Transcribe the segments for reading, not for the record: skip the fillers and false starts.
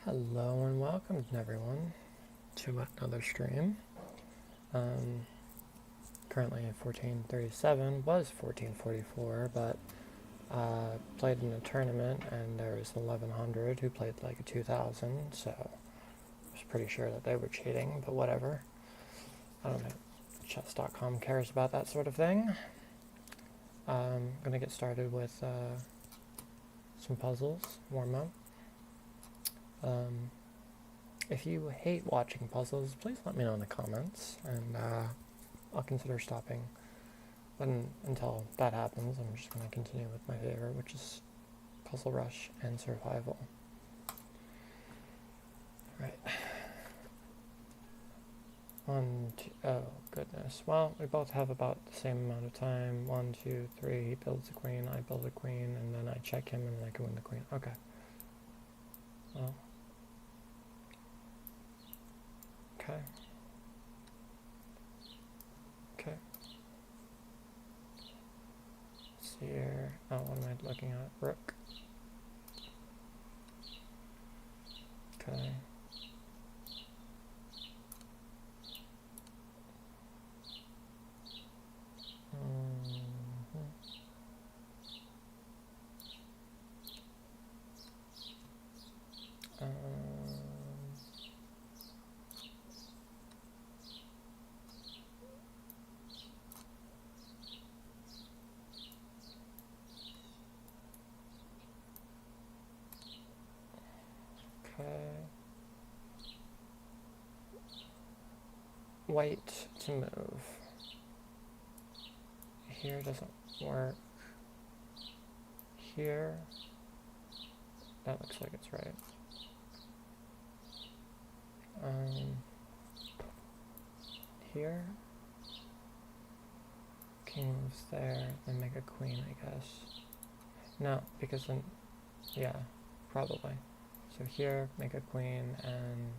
Hello and welcome everyone to another stream. Currently at 1437, was 1444, but played in a tournament and there was 1100 who played like a 2000, so I was pretty sure that they were cheating, but whatever. I don't know, chess.com cares about that sort of thing. I'm gonna get started with some puzzles, warm up. If you hate watching puzzles, please let me know in the comments, and I'll consider stopping. But until that happens, I'm just going to continue with my favorite, which is Puzzle Rush and Survival. Right. Oh goodness. Well, we both have about the same amount of time. 1, 2, 3, he builds a queen, I build a queen, and then I check him and then I can win the queen. Okay. Well. Okay. Okay. Let's see here. Oh, what am I looking at? Rook. Okay. Okay. White to move. Here doesn't work. Here, that looks like it's right. Here, king moves there, then make a queen, I guess. No, because then, yeah, probably. So here, make a queen, and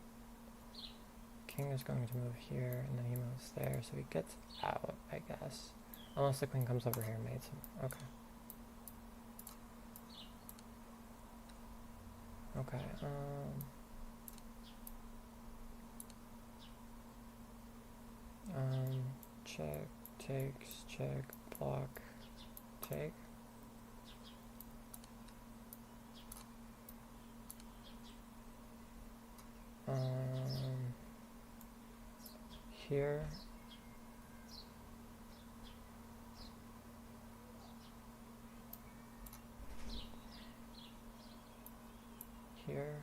king is going to move here, and then he moves there, so he gets out, I guess. Unless the queen comes over here and mates him. Okay. Okay, check, takes, check, block, take. Here. Here.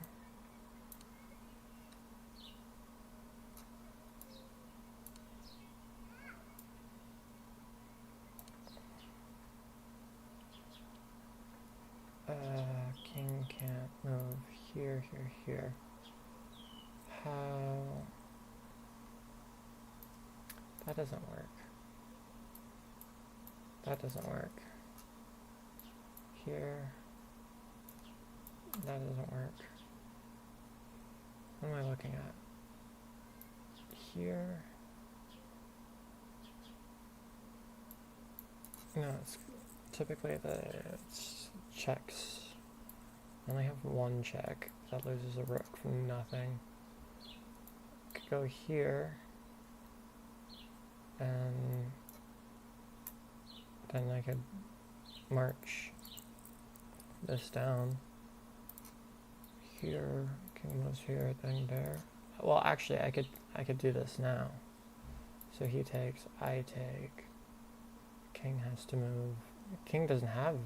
King can't move here, here, here. How? That doesn't work. That doesn't work. Here. That doesn't work. What am I looking at? Here. No, it's typically it's checks. I only have one check. That loses a rook from nothing. Could go here. And then I could march this down. Here, king moves here, then there. Well, actually, I could do this now. So he takes, I take. King has to move. King doesn't have.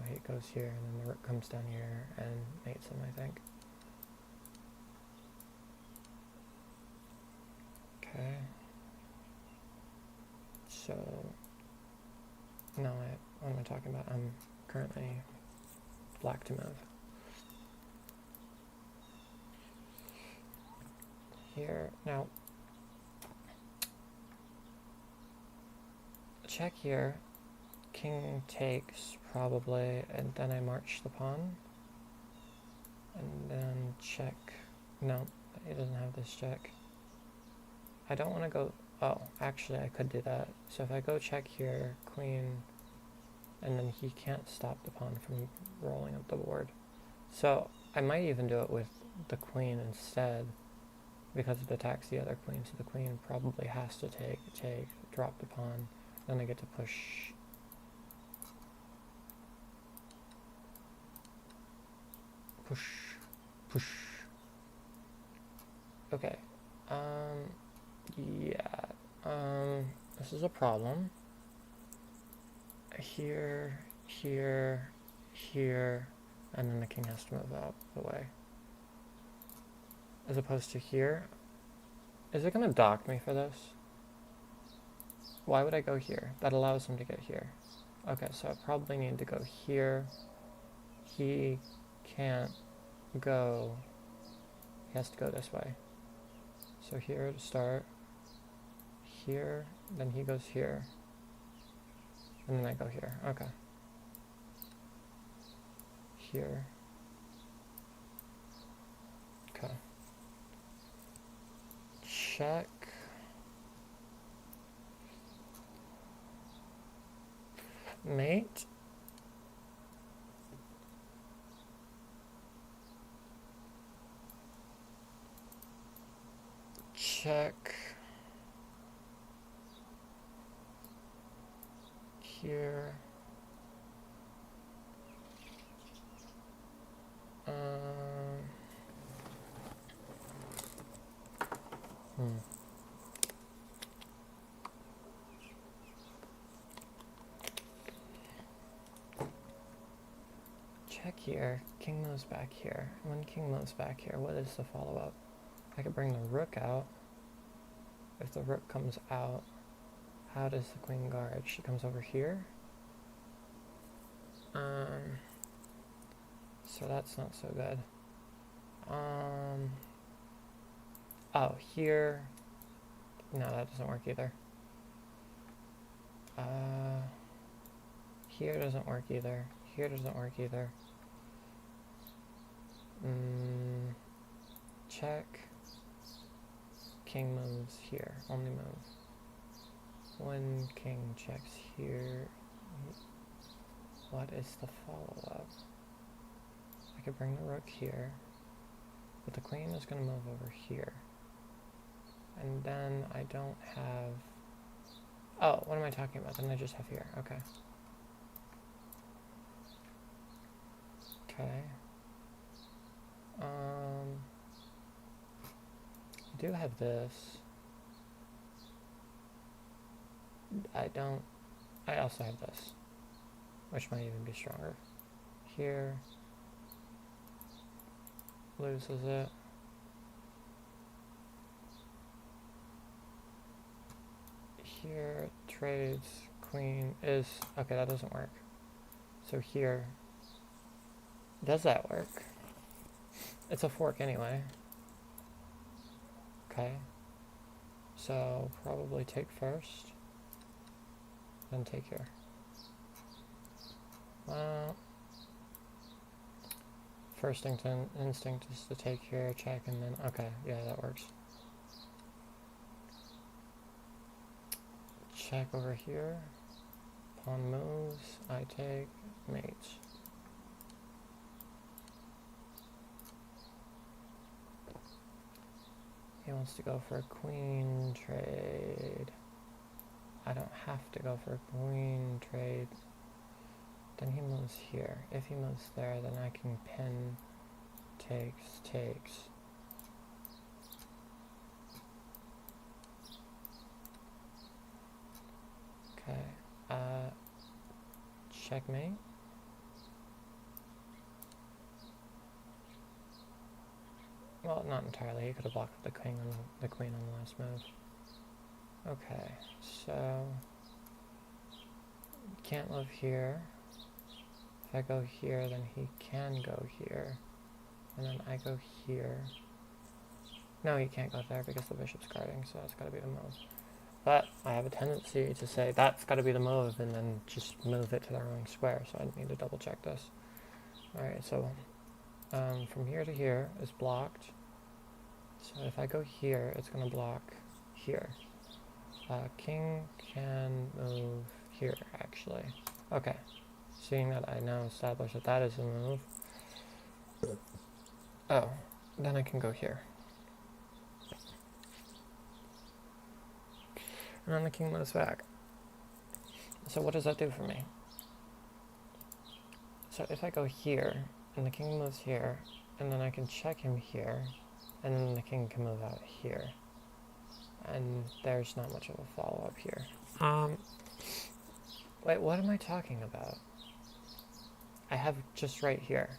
He goes here, and then the rook comes down here and mates him, I think. Okay. So, no, what am I talking about? I'm currently black to move. Here, now, check here, king takes probably, and then I march the pawn, and then check. No, he doesn't have this check. I don't want to go. Oh, actually I could do that. So if I go check here, queen, and then he can't stop the pawn from rolling up the board. So I might even do it with the queen instead because it attacks the other queen, so the queen probably has to take, drop the pawn, then I get to push. Push. Okay. Yeah. This is a problem. Here, and then the king has to move out the way. As opposed to here. Is it gonna dock me for this? Why would I go here? That allows him to get here. Okay, so I probably need to go here. He can't go. He has to go this way. So here to start. Here, then he goes here. And then I go here. Okay. Here. Okay. Check. Mate. Check. Here. Check here. King moves back here. When king moves back here, what is the follow-up? I could bring the rook out. If the rook comes out, how does the queen guard? She comes over here. So that's not so good. Oh, here. No, that doesn't work either. Here doesn't work either. Here doesn't work either. Check. King moves here. Only move. When king checks here, what is the follow-up? I could bring the rook here, but the queen is going to move over here. And then I don't have... Oh, what am I talking about? Then I just have here. Okay. Okay. I do have this. I also have this, which might even be stronger. Here. Loses it. Here, trades, queen is... Okay, that doesn't work. So here... Does that work? It's a fork anyway. Okay. So, probably take first. Then take here. Well... First instinct is to take here, check, and then... Okay, yeah, that works. Check over here. Pawn moves. I take. Mate. He wants to go for a queen trade. I don't have to go for a queen trade. Then he moves here. If he moves there, then I can pin. Takes. Okay. Checkmate. Well, not entirely. He could have blocked the queen on the last move. Okay, so can't move here. If I go here, then he can go here, and then I go here. No, he can't go there because the bishop's guarding, so that's got to be the move. But I have a tendency to say that's got to be the move, and then just move it to the wrong square. So I need to double check this. All right, so from here to here is blocked. So if I go here, it's going to block here. King can move here, actually. Okay. Seeing that I now established that that is a move. Oh. then I can go here. And then the king moves back. So what does that do for me? So if I go here, and the king moves here, and then I can check him here, and then the king can move out here. And there's not much of a follow-up here. Wait, what am I talking about? I have just right here.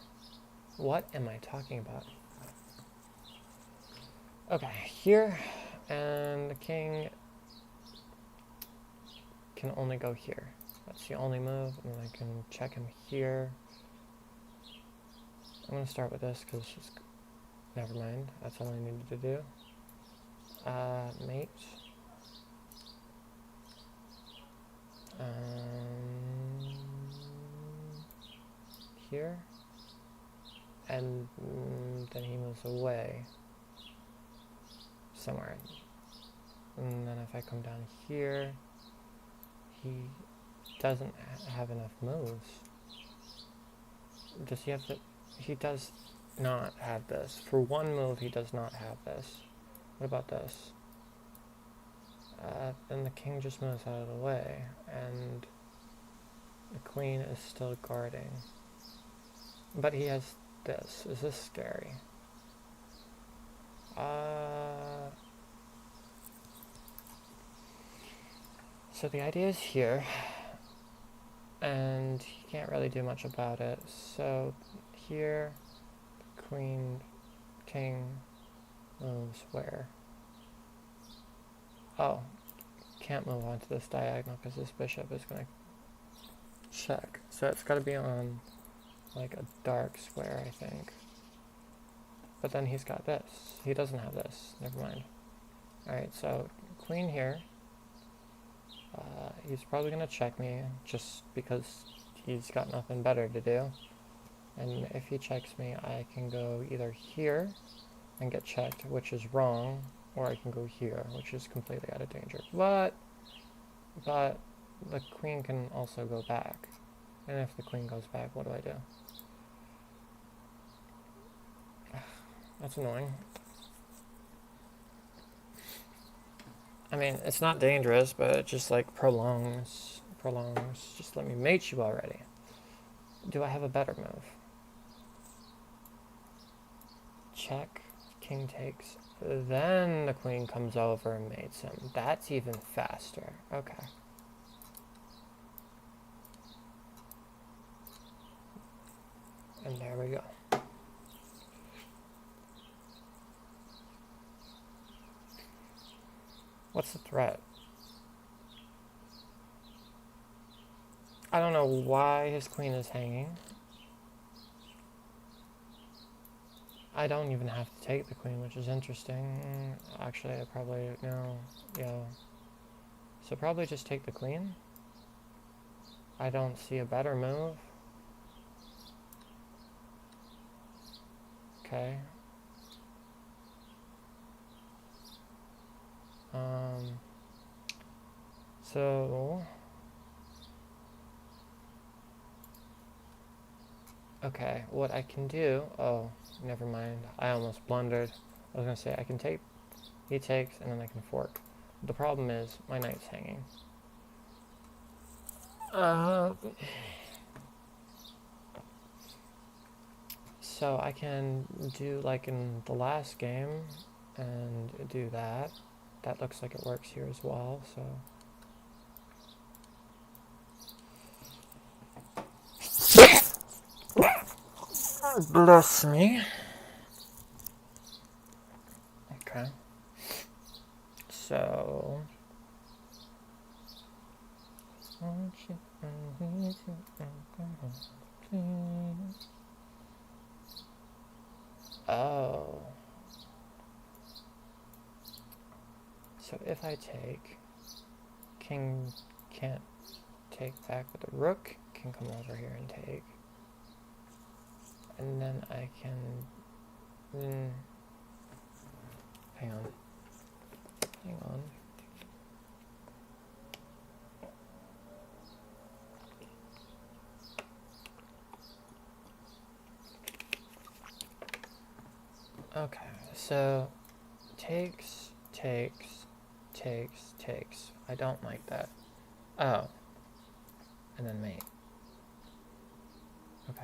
What am I talking about? Okay, here, and the king can only go here. That's the only move, and then I can check him here. I'm going to start with this because it's... Never mind, that's all I needed to do. Mate. Here. And then he moves away. Somewhere. And then if I come down here, he doesn't have enough moves. Does he have the... He does not have this. For one move, he does not have this. What about this? Then the king just moves out of the way, and the queen is still guarding. But he has this. Is this scary? So the idea is here, and he can't really do much about it. So here, queen, king moves where? Oh, can't move onto this diagonal because this bishop is going to check. So it's got to be on like a dark square, I think. But then he's got this. He doesn't have this. Never mind. Alright, so queen here. He's probably going to check me just because he's got nothing better to do. And if he checks me, I can go either here and get checked, which is wrong, or I can go here, which is completely out of danger. But the queen can also go back. And if the queen goes back, what do I do? That's annoying. I mean, it's not dangerous, but it just like prolongs. Just let me mate you already. Do I have a better move? Check, king takes. Then the queen comes over and mates him. That's even faster. Okay. And there we go. What's the threat? I don't know why his queen is hanging. I don't even have to take the queen, which is interesting. Actually, I probably... No. Yeah. So probably just take the queen. I don't see a better move. Okay. So... Okay, what I can do... Oh, never mind. I almost blundered. I was going to say I can take... He takes, and then I can fork. The problem is, my knight's hanging. So I can do like in the last game, and do that. That looks like it works here as well, so... Bless me. Okay. So... Oh. So if I take, king can't take back, but the rook can come over here and take. And then I can... hang on. Okay, so takes. I don't like that. Oh. And then mate. Okay.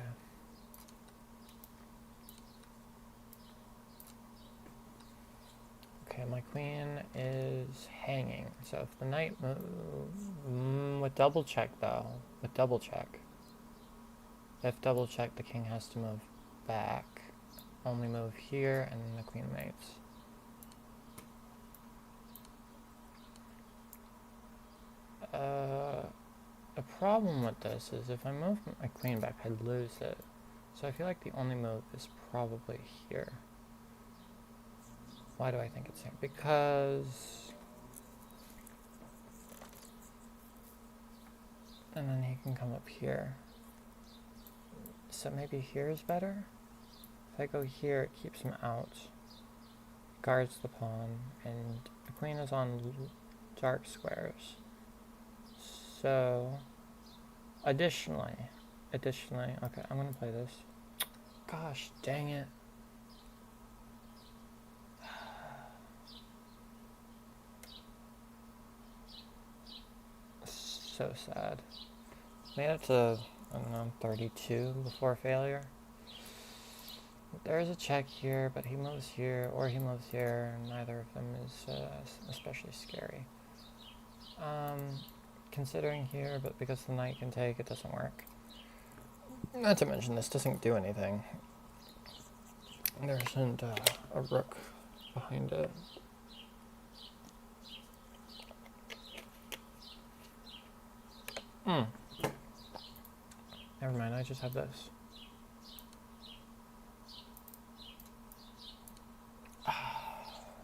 Okay, my queen is hanging. So if the knight moves... with double check, though. With double check. If double check, the king has to move back. Only move here, and then the queen mates. The problem with this is if I move my queen back, I lose it. So I feel like the only move is probably here. Why do I think it's here? Because... and then he can come up here. So maybe here is better? If I go here, it keeps him out. Guards the pawn, and the queen is on dark squares. So, additionally, okay, I'm gonna play this. Gosh, dang it. So sad. Made it to, I don't know, 32 before failure. There's a check here, but he moves here, or he moves here, and neither of them is especially scary. Considering here, but because the knight can take, it doesn't work. Not to mention, this doesn't do anything. There isn't a rook behind it. Never mind, I just have this.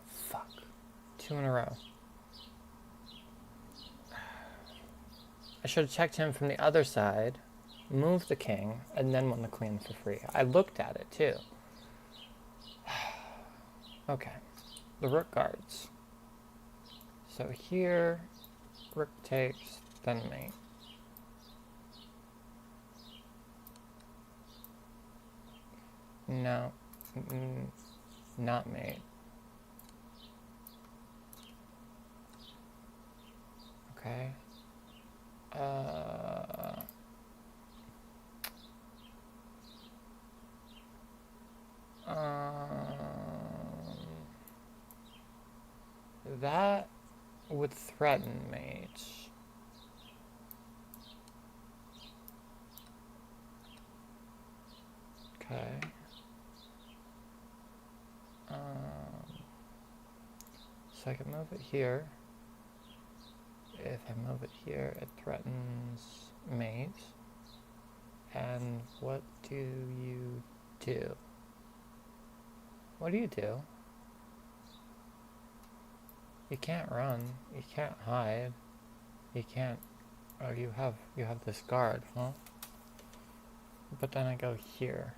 Fuck. 2 in a row. I should have checked him from the other side, moved the king, and then won the queen for free. I looked at it, too. Okay. The rook guards. So here, rook takes, then mate. No. Not mate. Okay. That would threaten mate. Okay. So I can move it here. If I move it here, it threatens mate. And what do you do? What do you do? You can't run. You can't hide. You can't... oh, you have this guard, huh? But then I go here.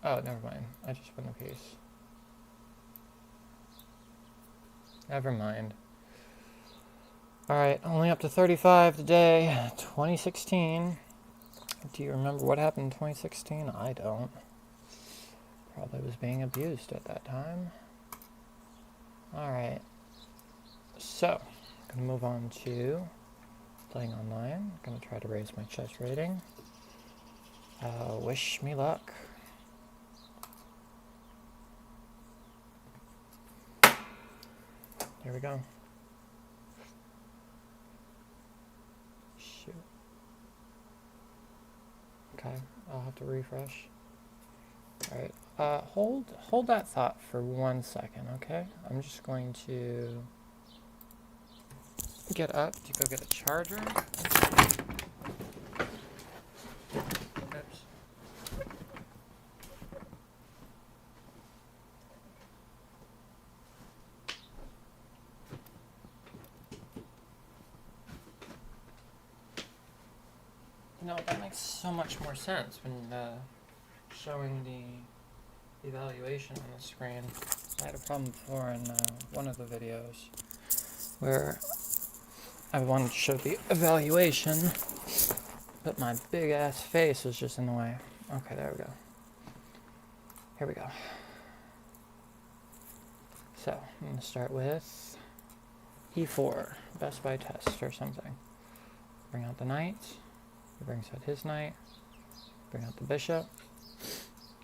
Oh, never mind. I just win a piece. Never mind. Alright, only up to 35 today. 2016. Do you remember what happened in 2016? I don't. Probably was being abused at that time. Alright. So, I'm going to move on to playing online. I'm going to try to raise my chess rating. Wish me luck. Here we go. Shoot. Okay, I'll have to refresh. Alright, hold that thought for 1 second, okay? I'm just going to get up to go get a charger. Oops. No, that makes so much more sense when showing the evaluation on the screen. I had a problem before in one of the videos where I wanted to show the evaluation, but my big ass face was just in the way. Okay, there we go. Here we go. So I'm going to start with e4, best by test or something. Bring out the knight. He brings out his knight. Bring out the bishop.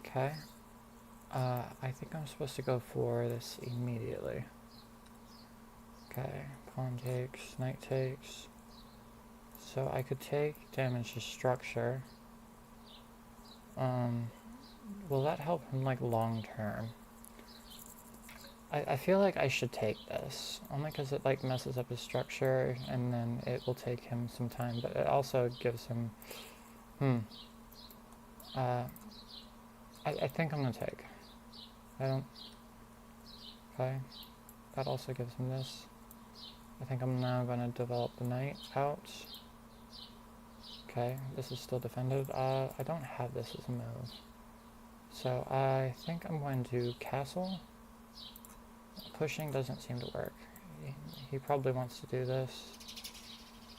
Okay. I think I'm supposed to go for this immediately. Okay, pawn takes, knight takes. So I could take damage to structure. Will that help him like long term? I feel like I should take this, only because it like messes up his structure and then it will take him some time, but it also gives him, I think I'm gonna take. I don't, okay, that also gives him this. I think I'm now gonna develop the knight out. Okay, this is still defended. I don't have this as a move. So I think I'm going to castle. Pushing doesn't seem to work. He probably wants to do this,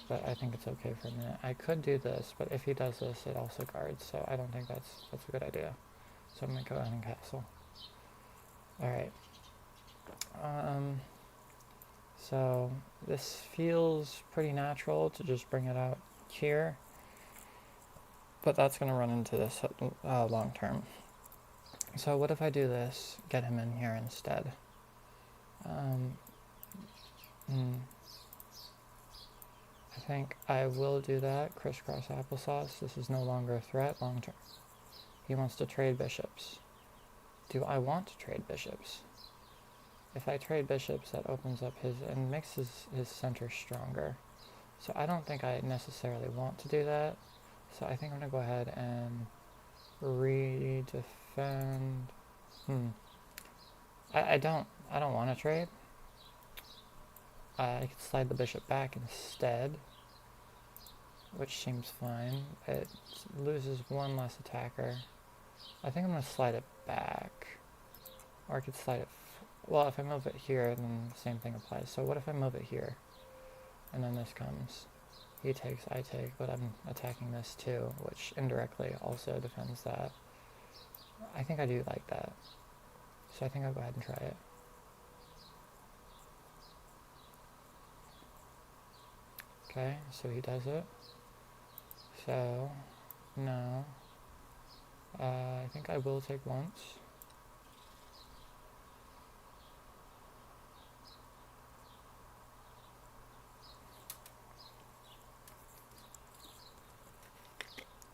but I think it's okay for a minute. I could do this, but if he does this, it also guards, so I don't think that's a good idea. So I'm going to go ahead and castle. Alright. So this feels pretty natural to just bring it out here, but that's going to run into this long term. So what if I do this, get him in here instead? I think I will do that. Crisscross applesauce. This is no longer a threat long term. He wants to trade bishops. Do I want to trade bishops? If I trade bishops, that opens up his and makes his center stronger. So I don't think I necessarily want to do that. So I think I'm going to go ahead and redefend. I don't want to trade. I could slide the bishop back instead, which seems fine. It loses one less attacker. I think I'm going to slide it back. Or I could slide it... well, if I move it here, then the same thing applies. So what if I move it here? And then this comes. He takes, I take, but I'm attacking this too, which indirectly also defends that. I think I do like that. So I think I'll go ahead and try it. Okay, so he does it. So, no. I think I will take once.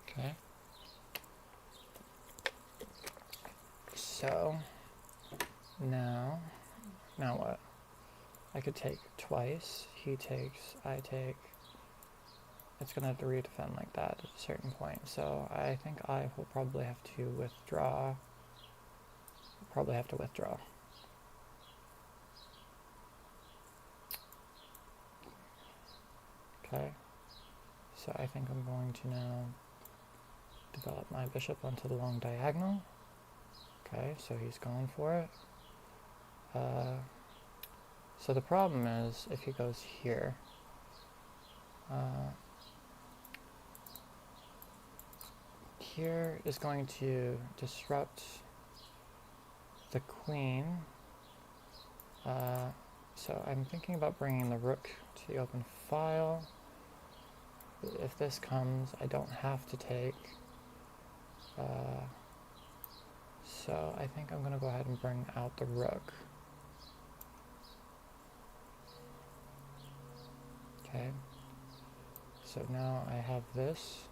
Okay. So, now what? I could take twice. He takes, I take. It's going to have to redefend like that at a certain point. So I think I will probably have to withdraw. Probably have to withdraw. Okay. So I think I'm going to now develop my bishop onto the long diagonal. Okay, so he's going for it. So the problem is if he goes here, here is going to disrupt the queen. So I'm thinking about bringing the rook to the open file. If this comes, I don't have to take. So I think I'm going to go ahead and bring out the rook. Okay. So now I have this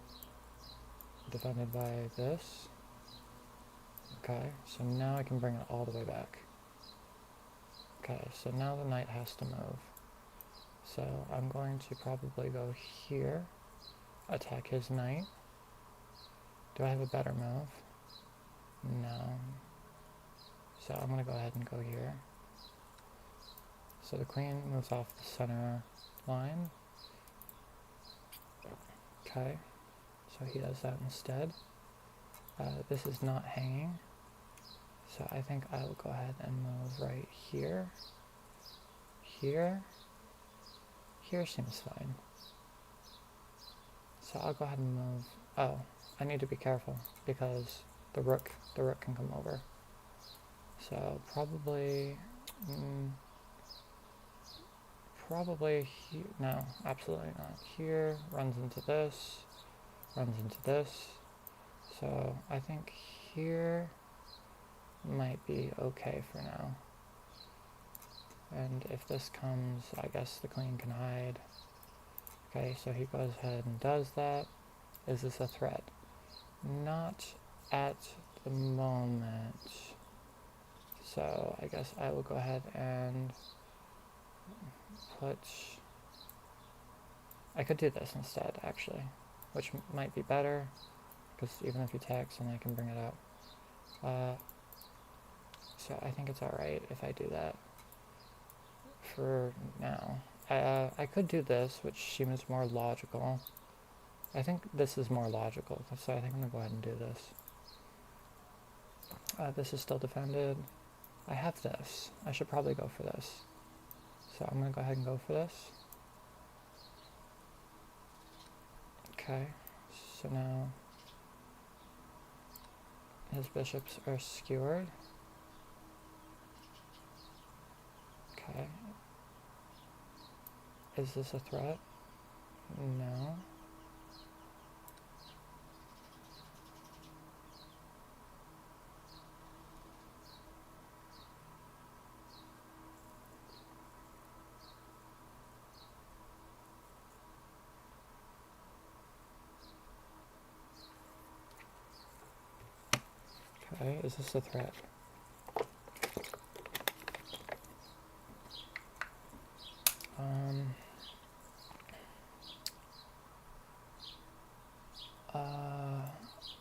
defended by this. Okay, so now I can bring it all the way back. Okay, so now the knight has to move. So I'm going to probably go here, attack his knight. Do I have a better move? No. So I'm going to go ahead and go here. So the queen moves off the center line. Okay, so he does that instead. This is not hanging. So I think I will go ahead and move right here. Here. Here seems fine. So I'll go ahead and move. Oh, I need to be careful because the rook can come over. So probably Probably here. No, absolutely not. Here, runs into this, runs into this. So I think here might be okay for now. And if this comes, I guess the queen can hide. Okay, so he goes ahead and does that. Is this a threat? Not at the moment. So I guess I will go ahead and put... I could do this instead, actually, which might be better, because even if he attacks, then I can bring it up. So I think it's alright if I do that for now. I could do this, which seems more logical. I think this is more logical, so I think I'm going to go ahead and do this. This is still defended. I have this. I should probably go for this. So I'm going to go ahead and go for this. Okay, so now his bishops are skewered. Okay. Is this a threat? No. Okay, is this a threat?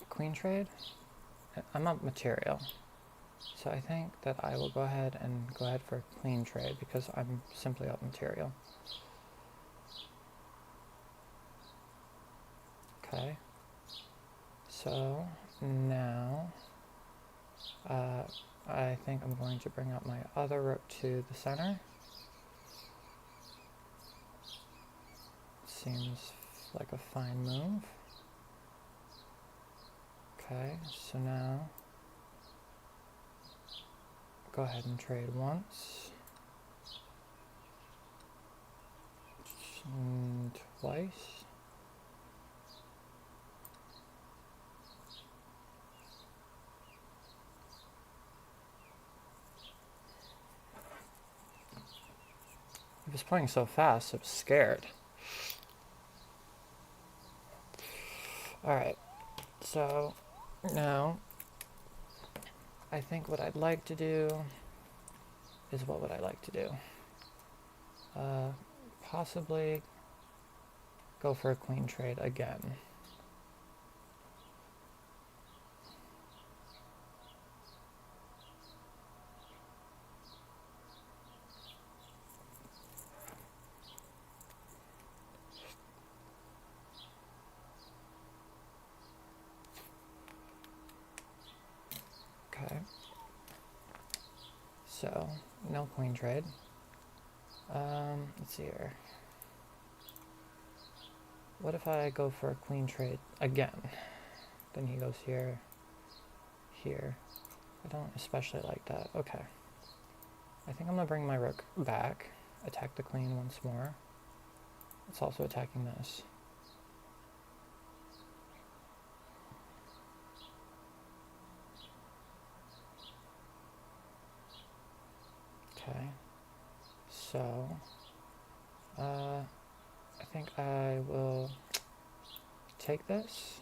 Queen trade? I'm up material. So I think that I will go ahead for a queen trade because I'm simply up material. Okay. So now I think I'm going to bring up my other rook to the center. Seems like a fine move. Okay, so now go ahead and trade once. And twice. He was playing so fast, I was scared. Alright, so now I think what I'd like to do is what would I like to do? Possibly go for a queen trade again. Okay. So, no queen trade. Let's see here. What if I go for a queen trade again? Then he goes here, here. I don't especially like that. Okay. I think I'm going to bring my rook back, attack the queen once more. It's also attacking this. Okay. So, I think I will take this,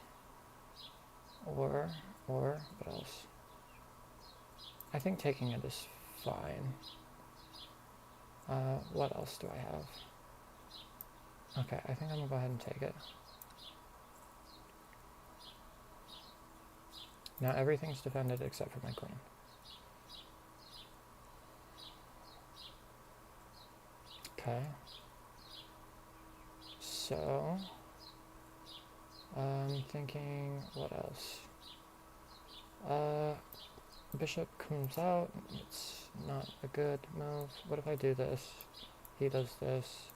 or what else? I think taking it is fine. What else do I have? Okay, I think I'm gonna go ahead and take it. Now everything's defended except for my queen. Okay. So, I'm thinking, what else? Bishop comes out, it's not a good move. What if I do this? He does this.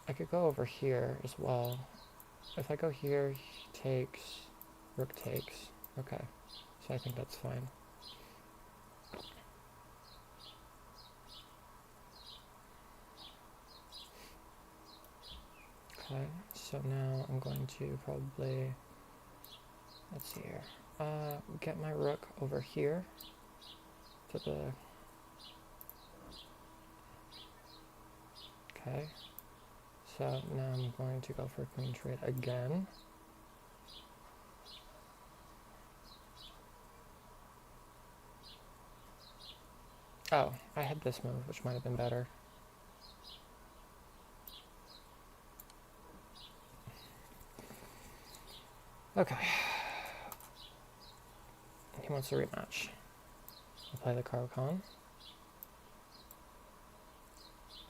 I could go over here as well. If I go here, he takes, rook takes. Okay, so I think that's fine. Okay, so now I'm going to probably, let's see here, get my rook over here to the, okay, so now I'm going to go for queen trade again. Oh, I had this move, which might have been better. Okay. He wants a rematch. I'll play the Caro-Kann.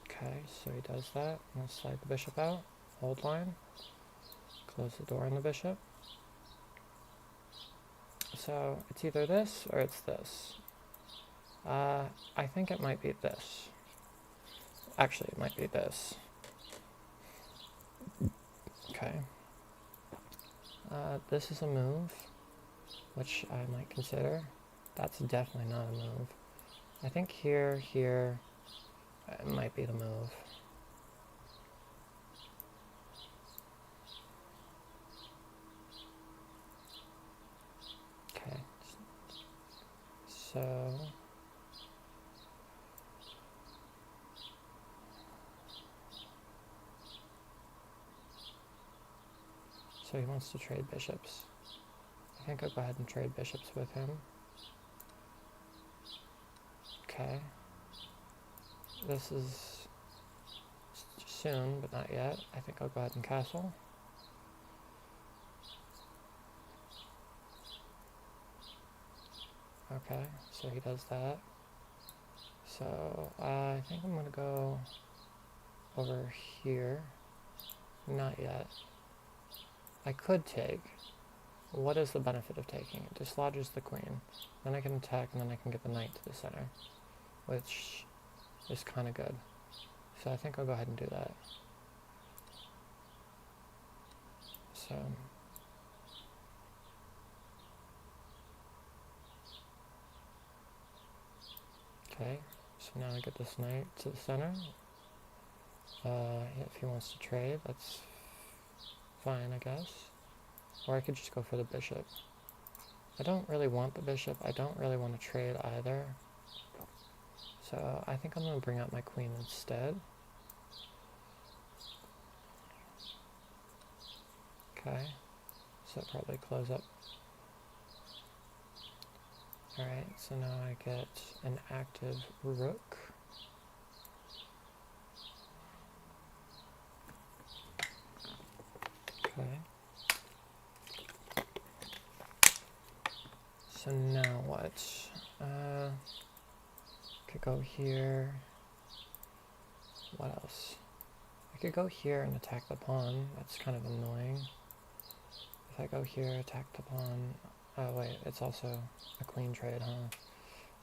Okay, so he does that. I'm going to slide the bishop out. Hold line. Close the door on the bishop. So it's either this or it's this. I think it might be this. Actually, it might be this. Okay. This is a move, which I might consider. That's definitely not a move. I think here, it might be the move. Okay. So he wants to trade bishops. I think I'll go ahead and trade bishops with him. Okay. This is soon, but not yet. I think I'll go ahead and castle. Okay, so he does that. So I think I'm going to go over here. Not yet. I could take. What is the benefit of taking? It dislodges the queen. Then I can attack, and then I can get the knight to the center, which is kind of good. So I think I'll go ahead and do that. So okay, so now I get this knight to the center. If he wants to trade, that's fine, I guess. Or I could just go for the bishop. I don't really want the bishop. I don't really want to trade either. So I think I'm going to bring out my queen instead. Okay, so probably close up. Alright, so now I get an active rook. Okay. So now what? Could go here. What else? I could go here and attack the pawn. That's kind of annoying. If I go here, attack the pawn. Oh wait, it's also a queen trade, huh?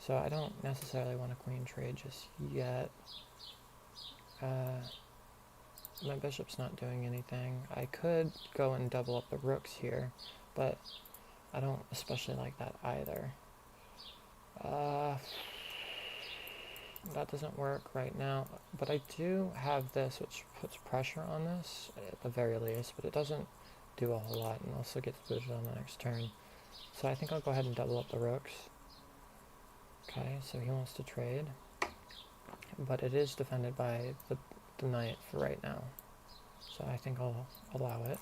So I don't necessarily want a queen trade just yet. My bishop's not doing anything. I could go and double up the rooks here, but I don't especially like that either. That doesn't work right now, but I do have this, which puts pressure on this, at the very least, but it doesn't do a whole lot, and also gets booted on the next turn. So I think I'll go ahead and double up the rooks. Okay, so he wants to trade, but it is defended by the knight for right now. So I think I'll allow it.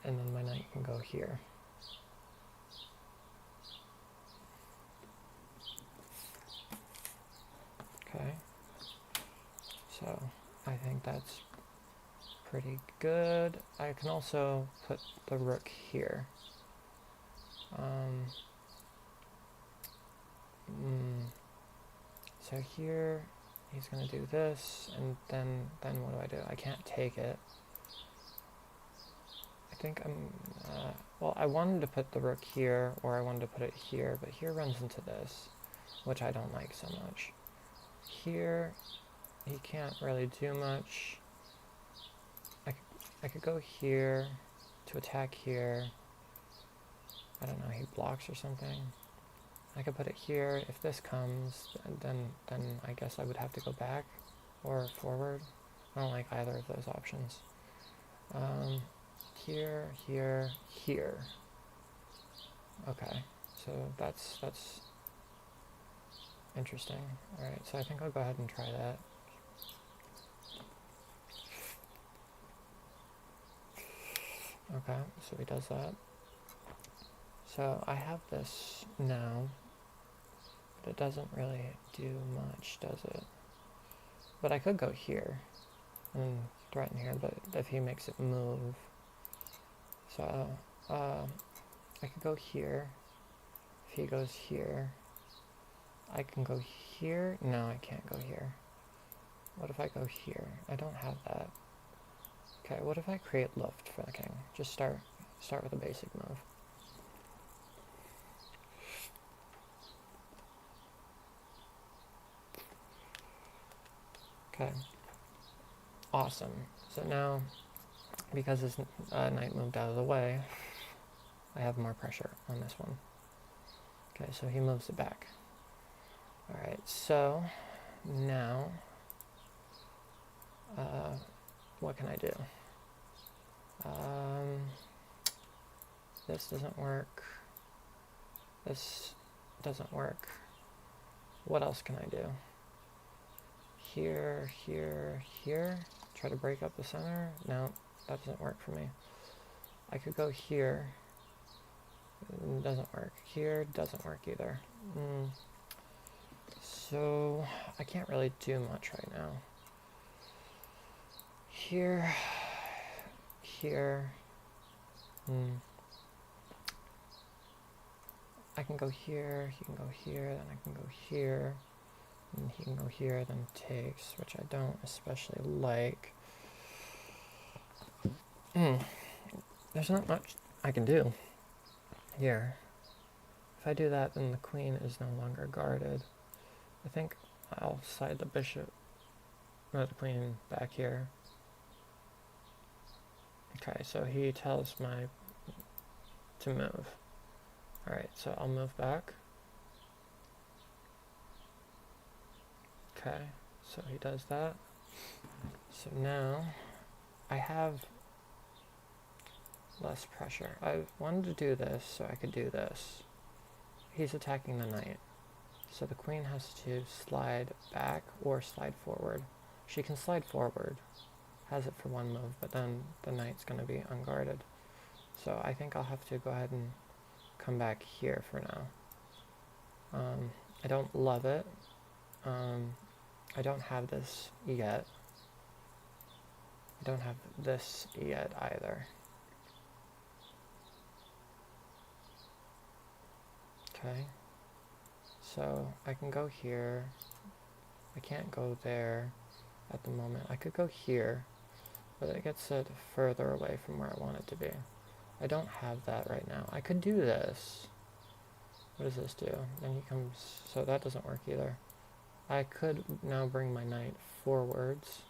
And then my knight can go here. Okay, so I think that's pretty good. I can also put the rook here. So here he's going to do this, and then what do? I can't take it. I think well, I wanted to put the rook here, or I wanted to put it here, but here runs into this, which I don't like so much. Here, he can't really do much. I could go here to attack here. I don't know, he blocks or something. I could put it here. If this comes, then I guess I would have to go back or forward. I don't like either of those options. Here, here, here. Okay, so that's interesting. Alright, so I think I'll go ahead and try that. Okay, so he does that. So I have this now, but it doesn't really do much, does it? But I could go here and threaten here, but if he makes it move. So I could go here. If he goes here, I can go here. No, I can't go here. What if I go here? I don't have that. Okay, what if I create Luft for the king? Just start with a basic move. Okay. Awesome. So now, because his knight moved out of the way, I have more pressure on this one. Okay, so he moves it back. Alright, so now, what can I do? This doesn't work. This doesn't work. What else can I do? Here, here, here. Try to break up the center. No, that doesn't work for me. I could go here. It doesn't work. Here doesn't work either. So I can't really do much right now. Here, here. I can go here, he can go here, then I can go here, and he can go here, then takes, which I don't especially like. There's not much I can do here. If I do that, then the queen is no longer guarded. I think I'll slide the bishop, or the queen back here. Okay, so he tells my to move. Alright, so I'll move back. Okay, so he does that. So now I have less pressure. I wanted to do this so I could do this. He's attacking the knight. So the queen has to slide back or slide forward. She can slide forward, has it for one move, but then the knight's going to be unguarded. So I think I'll have to go ahead and come back here for now. I don't love it. I don't have this yet. I don't have this yet either. Okay. So I can go here. I can't go there at the moment. I could go here, but it gets it further away from where I want it to be. I don't have that right now. I could do this. What does this do? Then he comes, so that doesn't work either. I could now bring my knight forwards,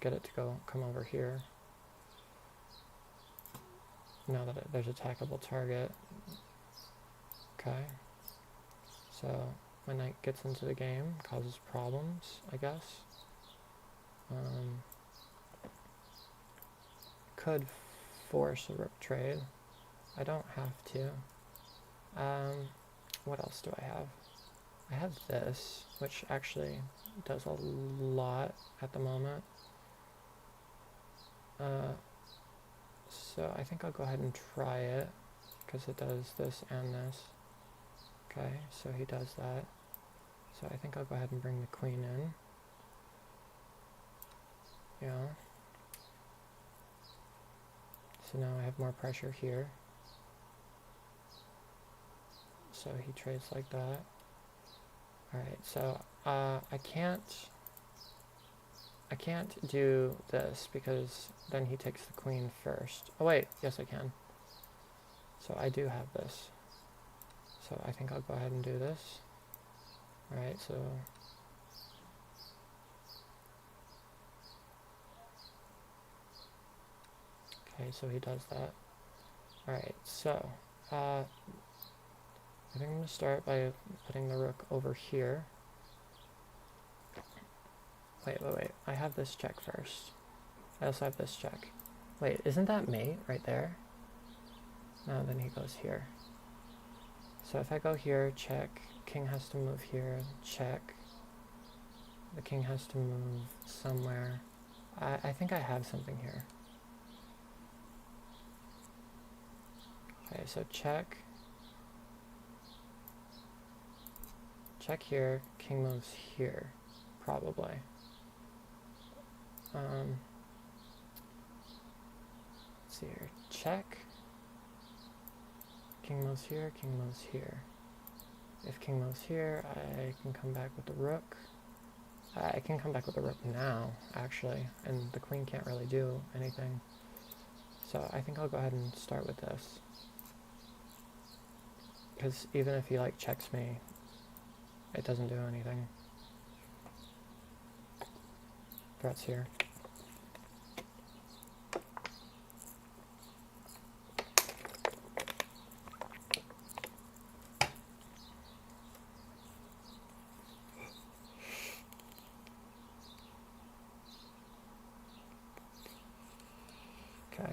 get it to come over here. Now that there's a attackable target. Okay. So my knight gets into the game, causes problems, I guess. Could force a rook trade. I don't have to. What else do I have? I have this, which actually does a lot at the moment. So I think I'll go ahead and try it, because it does this and this. Okay, so he does that. So I think I'll go ahead and bring the queen in. Yeah. So now I have more pressure here. So he trades like that. Alright, so I can't do this because then he takes the queen first. Oh wait, yes I can. So I do have this. So I think I'll go ahead and do this. Alright, so okay, so he does that. Alright, so I think I'm going to start by putting the rook over here. Wait. I have this check first. I also have this check. Wait, isn't that mate right there? No, then he goes here. So if I go here, check. King has to move here, check. The king has to move somewhere. I think I have something here. Okay, so check. Check here, king moves here, probably. Let's see here, check. King moves here, king moves here. If king moves here, I can come back with the rook. I can come back with the rook now, actually, and the queen can't really do anything. So I think I'll go ahead and start with this. Because even if he, like, checks me, it doesn't do anything. Threats here. Okay.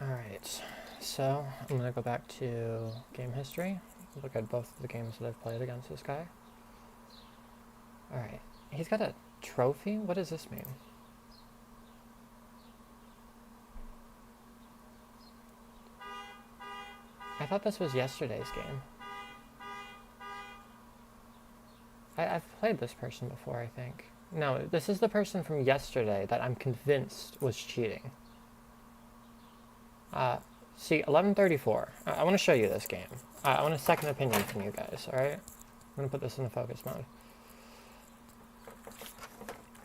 Alright, so I'm going to go back to game history, look at both of the games that I've played against this guy. Alright, he's got a trophy? What does this mean? I thought this was yesterday's game. I've played this person before, I think. No, this is the person from yesterday that I'm convinced was cheating. See, 1134. I want to show you this game. I want a second opinion from you guys, alright? I'm going to put this in the focus mode.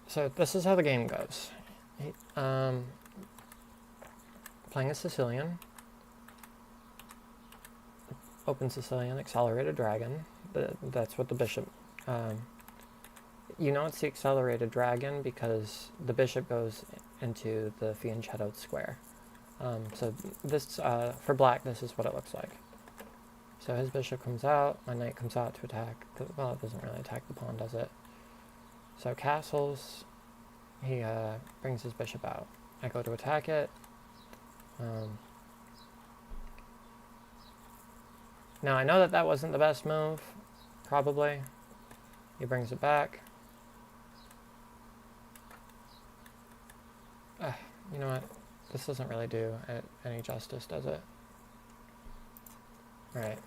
So this is how the game goes. Playing a Sicilian. Open Sicilian, accelerated dragon. That's what the bishop... you know it's the accelerated dragon because the bishop goes into the fianchettoed square. So this, for black, this is what it looks like. So his bishop comes out, my knight comes out to attack. Well, it doesn't really attack the pawn, does it? So castles, he brings his bishop out. I go to attack it. Now I know that that wasn't the best move, probably. He brings it back. You know what? This doesn't really do any justice, does it? Right.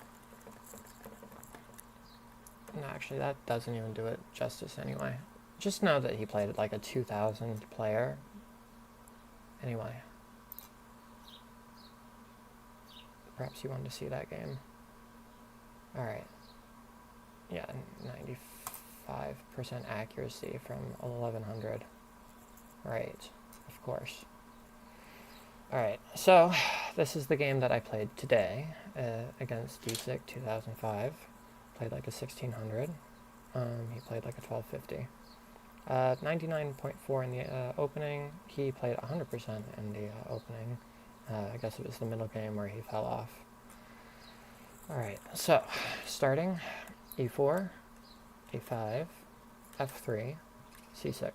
No, actually, that doesn't even do it justice anyway. Just know that he played at like a 2,000 player. Anyway. Perhaps you wanted to see that game. Alright. Yeah, 95% accuracy from 1100. Right, of course. Alright, so this is the game that I played today against DSIC 2005. Played like a 1600. He played like a 1250. 99.4 in the opening. He played 100% in the opening. I guess it was the middle game where he fell off. Alright, so starting e4, a5, f3, c6.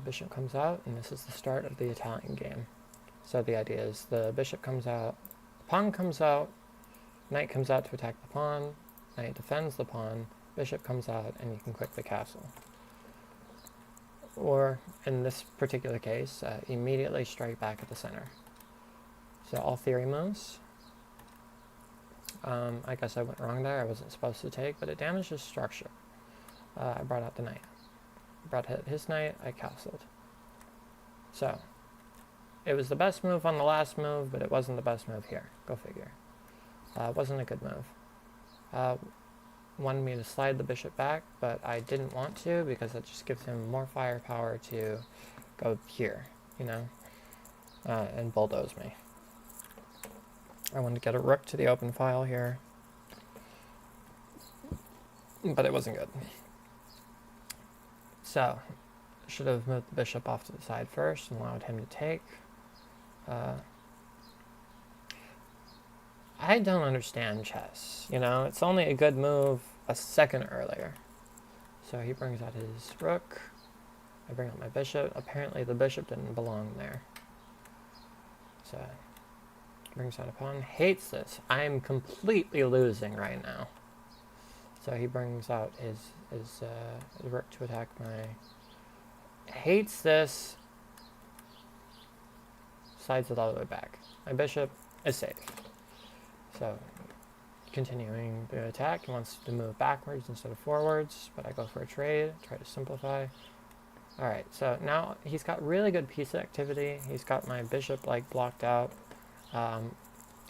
Bishop comes out, and this is the start of the Italian game. So the idea is the bishop comes out, pawn comes out, knight comes out to attack the pawn, knight defends the pawn, bishop comes out, and you can quickly castle. Or, in this particular case, immediately strike back at the center. So all theory moves. I guess I went wrong there, I wasn't supposed to take, but it damages structure. I brought out the knight. Brought his knight, I castled. So, it was the best move on the last move, but it wasn't the best move here. Go figure. It wasn't a good move. Wanted me to slide the bishop back, but I didn't want to because that just gives him more firepower to go here, you know, and bulldoze me. I wanted to get a rook to the open file here, but it wasn't good. So, Should have moved the bishop off to the side first and allowed him to take. I don't understand chess. You know, it's only a good move a second earlier. So he brings out his rook. I bring out my bishop. Apparently the bishop didn't belong there. So brings out a pawn. Hates this. I'm completely losing right now. So he brings out his rook to attack my... Hates this. Slides it all the way back. My bishop is safe. So continuing the attack, he wants to move backwards instead of forwards, but I go for a trade, try to simplify. Alright, so now he's got really good piece activity. He's got my bishop like blocked out.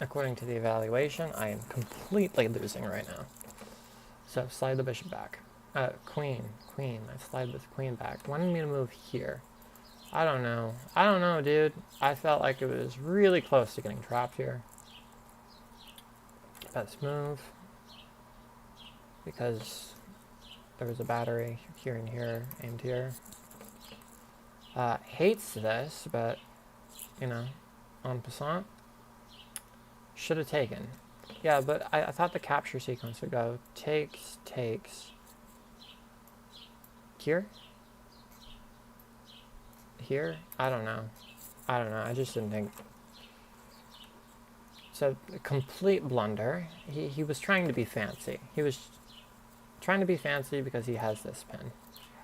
According to the evaluation, I am completely losing right now. So slide the bishop back. Queen. I slide this queen back. Wanted me to move here. I don't know, dude. I felt like it was really close to getting trapped here. Best move. Because there was a battery here and here, aimed here. Hates this, but, you know, en passant. Should have taken. Yeah, but I thought the capture sequence would go takes. Here? Here? I don't know. I just didn't think. So, a complete blunder. He was trying to be fancy. He was trying to be fancy because he has this pin.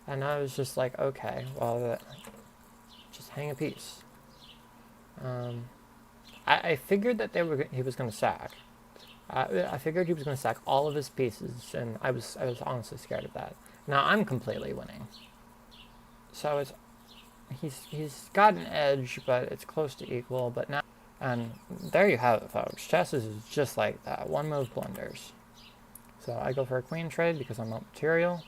And I was just like, okay, well, just hang a piece. I figured that he was going to sack. I figured he was going to sack all of his pieces, and I was honestly scared of that. Now I'm completely winning. So he's got an edge, but it's close to equal. But now, and there you have it, folks. Chess is just like that. One move blunders. So I go for a queen trade because I'm up material.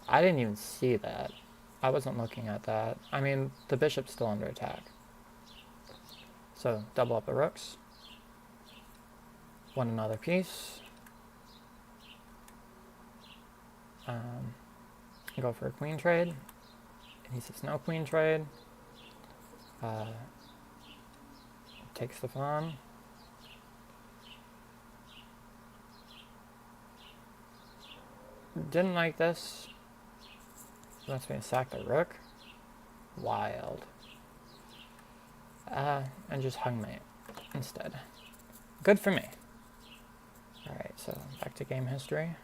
I didn't even see that. I wasn't looking at that. I mean, the bishop's still under attack. So double up the rooks. Won another piece. Go for a queen trade. And he says no queen trade. Takes the pawn. Didn't like this. Wants me to sack the rook. Wild. And just hung mate instead. Good for me. Alright, so back to game history.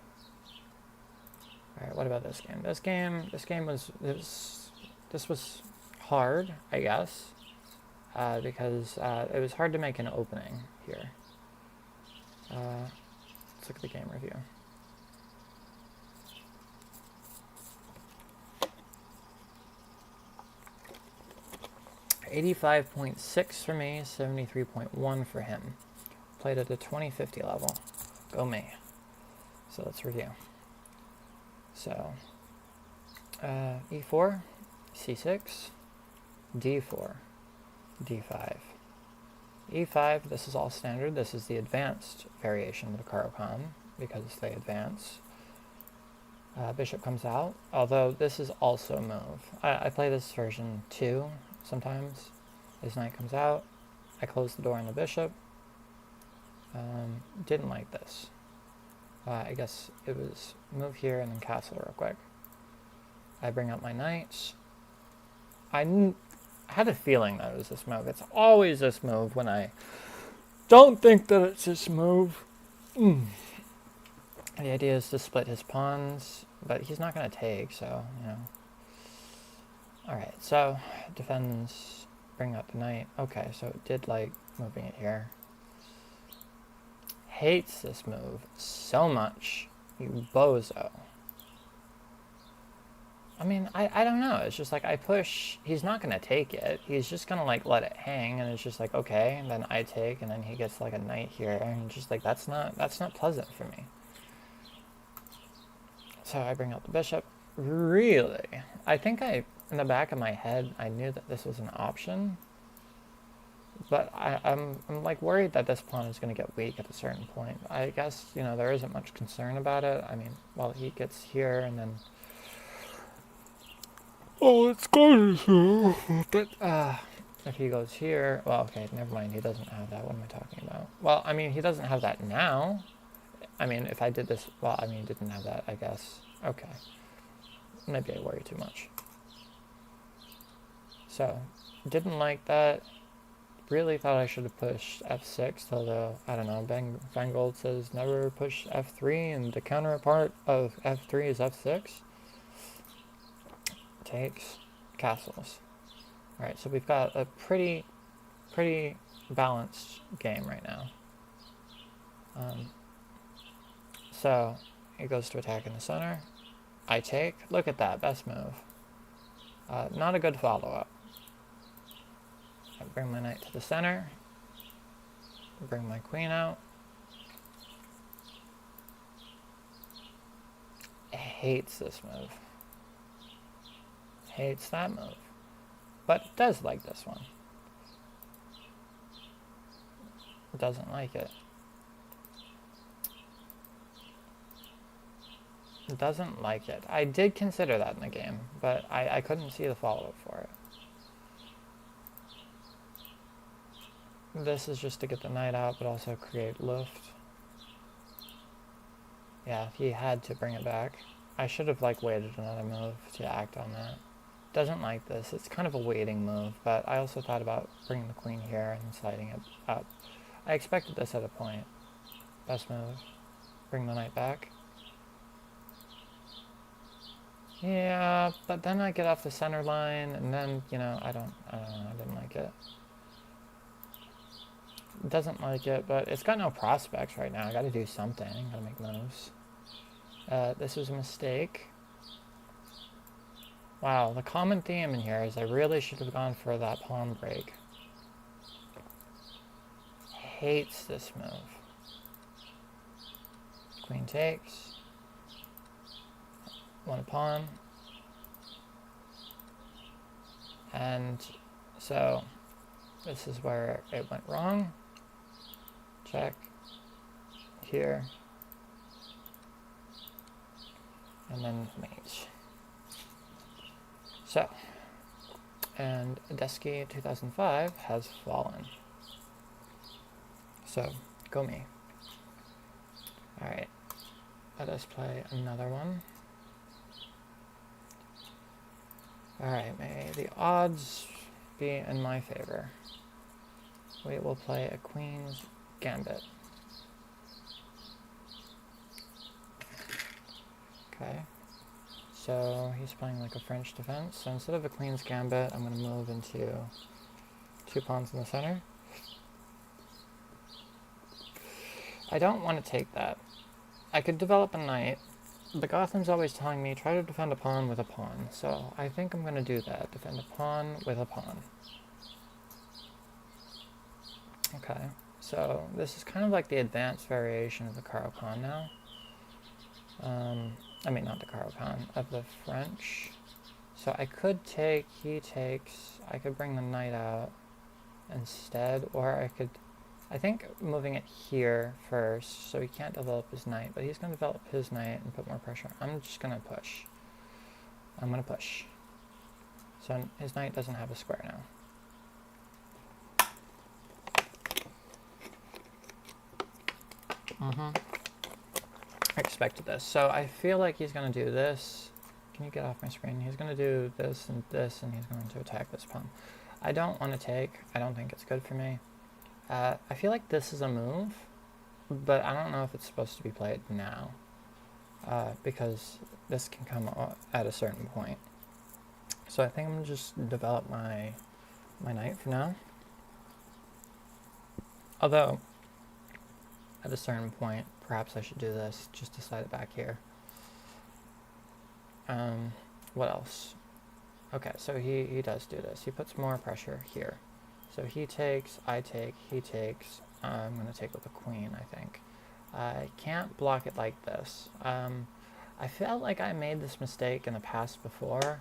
Alright, what about this game? This game was hard, I guess. Because it was hard to make an opening here. Let's look at the game review. $85.6 for me, 73.1 for him. Played at the 2050 level. Go me. So let's review. So, E4, C6, D4, D5. E5, this is all standard. This is the advanced variation of the Caro-Kann because they advance. Bishop comes out, although this is also a move. I play this version 2 sometimes. His knight comes out. I close the door on the bishop. Didn't like this. I guess it was move here and then castle real quick. I bring up my knights. I had a feeling that it was this move. It's always this move when I don't think that it's this move. The idea is to split his pawns, but he's not going to take, so, you know. Alright, so defends, bring up the knight. Okay, so it did like moving it here. Hates this move so much, you bozo. I mean, I don't know. It's just like I push. He's not going to take it. He's just going to like let it hang, and it's just like, okay, and then I take, and then he gets like a knight here, and just like that's not pleasant for me. So I bring out the bishop. Really? I think in the back of my head, I knew that this was an option. But I'm like worried that this pawn is going to get weak at a certain point. I guess, you know, there isn't much concern about it. I mean, well, he gets here, and then Oh, it's going to. But, if he goes here, well, okay, never mind. He doesn't have that. What am I talking about? Well, I mean, he doesn't have that now. I mean, if I did this, well, I mean, he didn't have that, I guess. Okay. Maybe I worry too much. So, didn't like that. Really thought I should have pushed F6, although, I don't know, Vangold says never push F3, and the counterpart of F3 is F6. Takes castles. Alright, so we've got a pretty balanced game right now. So, he goes to attack in the center. I take. Look at that, best move. Not a good follow-up. I bring my knight to the center. Bring my queen out. Hates this move. Hates that move. But does like this one. Doesn't like it. Doesn't like it. I did consider that in the game, but I couldn't see the follow-up for it. This is just to get the knight out, but also create Luft. Yeah, he had to bring it back. I should have waited another move to act on that. Doesn't like this. It's kind of a waiting move, but I also thought about bringing the queen here and sliding it up. I expected this at a point. Best move. Bring the knight back. Yeah, but then I get off the center line, and then, I don't know, I didn't like it. Doesn't like it, but it's got no prospects right now. I gotta do something. Gotta make moves. This was a mistake. Wow, the common theme in here is I really should have gone for that pawn break. Hates this move. Queen takes. One pawn. And so this is where it went wrong. Check. Here. And then mate. So, and Adesky 2005 has fallen. So, go me. Alright, let us play another one. Alright, may the odds be in my favor. We will play a Queen's Gambit. Okay. So he's playing like a French defense. So instead of a Queen's Gambit, I'm going to move into 2 pawns in the center. I don't want to take that. I could develop a knight. The Gotham's always telling me, try to defend a pawn with a pawn. So I think I'm going to do that. Defend a pawn with a pawn. Okay. So this is kind of like the advanced variation of the Caro-Kann now. I mean, not the Caro-Kann, of the French. So I could take, he takes, I could bring the knight out instead, or I could, I think moving it here first, so he can't develop his knight, but he's going to develop his knight and put more pressure. I'm just going to push. I'm going to push. So his knight doesn't have a square now. I expected this. So I feel like he's going to do this. Can you get off my screen? He's going to do this, and he's going to attack this pawn. I don't want to take. I don't think it's good for me. I feel like this is a move, but I don't know if it's supposed to be played now. Because this can come at a certain point. So I think I'm going to just develop my knight for now. Although, at a certain point, perhaps I should do this, just to slide it back here. What else? Okay, so he does do this. He puts more pressure here. So he takes, I take, he takes. I'm going to take with the queen, I think. I can't block it like this. I felt like I made this mistake in the past before,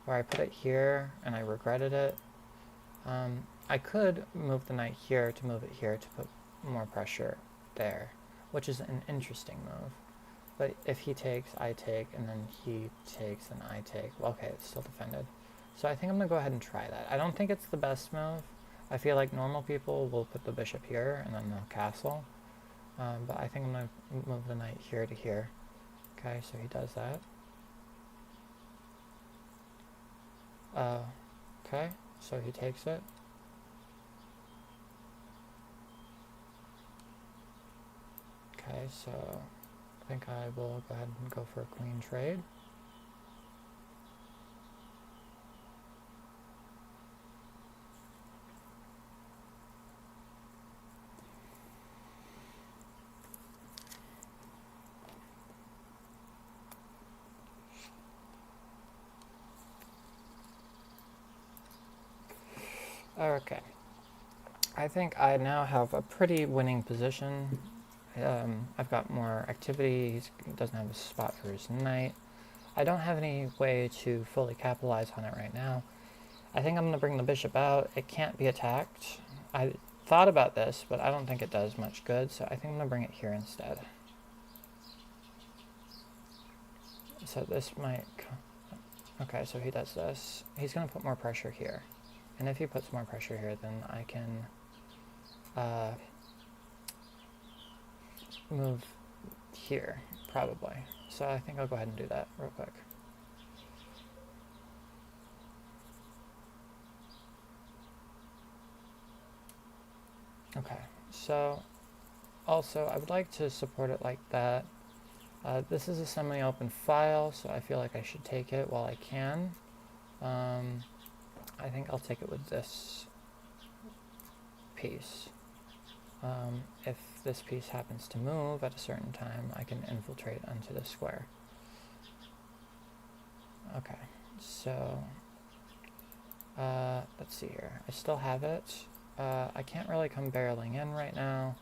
where I put it here and I regretted it. I could move the knight here to move it here to put more pressure there, which is an interesting move. But if he takes, I take, and then he takes, and I take, well, okay, it's still defended. So I think I'm going to go ahead and try that. I don't think it's the best move. I feel like normal people will put the bishop here and then they'll castle. But I think I'm going to move the knight here to here. Okay, so he does that. Okay, so he takes it. Okay, so I think I will go ahead and go for a queen trade. Okay. I think I now have a pretty winning position. I've got more activity. He doesn't have a spot for his knight. I don't have any way to fully capitalize on it right now. I think I'm going to bring the bishop out. It can't be attacked. I thought about this, but I don't think it does much good, so I think I'm going to bring it here instead. So this might... Okay, so he does this. He's going to put more pressure here. And if he puts more pressure here, then I can move here, probably. So I think I'll go ahead and do that real quick. Okay, so also I would like to support it like that. This is a semi-open file, so I feel like I should take it while I can. I think I'll take it with this piece. If this piece happens to move at a certain time, I can infiltrate onto the square. Okay, so let's see here. I still have it. I can't really come barreling in right now.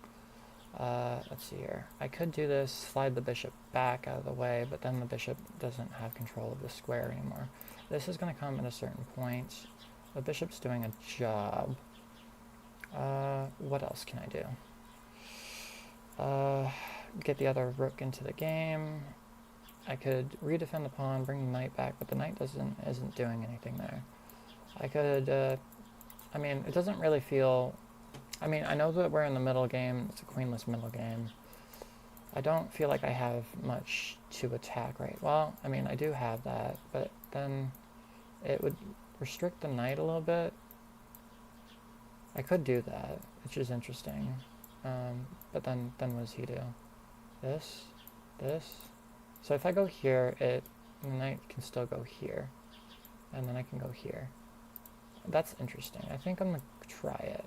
Let's see here. I could do this, slide the bishop back out of the way, but then the bishop doesn't have control of the square anymore. This is going to come at a certain point. The bishop's doing a job. What else can I do? Get the other rook into the game. I could redefend the pawn, bring the knight back, but the knight isn't doing anything there. I could, I mean, it doesn't really feel... I mean, I know that we're in the middle game. It's a queenless middle game. I don't feel like I have much to attack, right? Well, I mean, I do have that, but then it would restrict the knight a little bit. I could do that, which is interesting. But then what does he do? This? So if I go here, the knight can still go here. And then I can go here. That's interesting. I think I'm going to try it.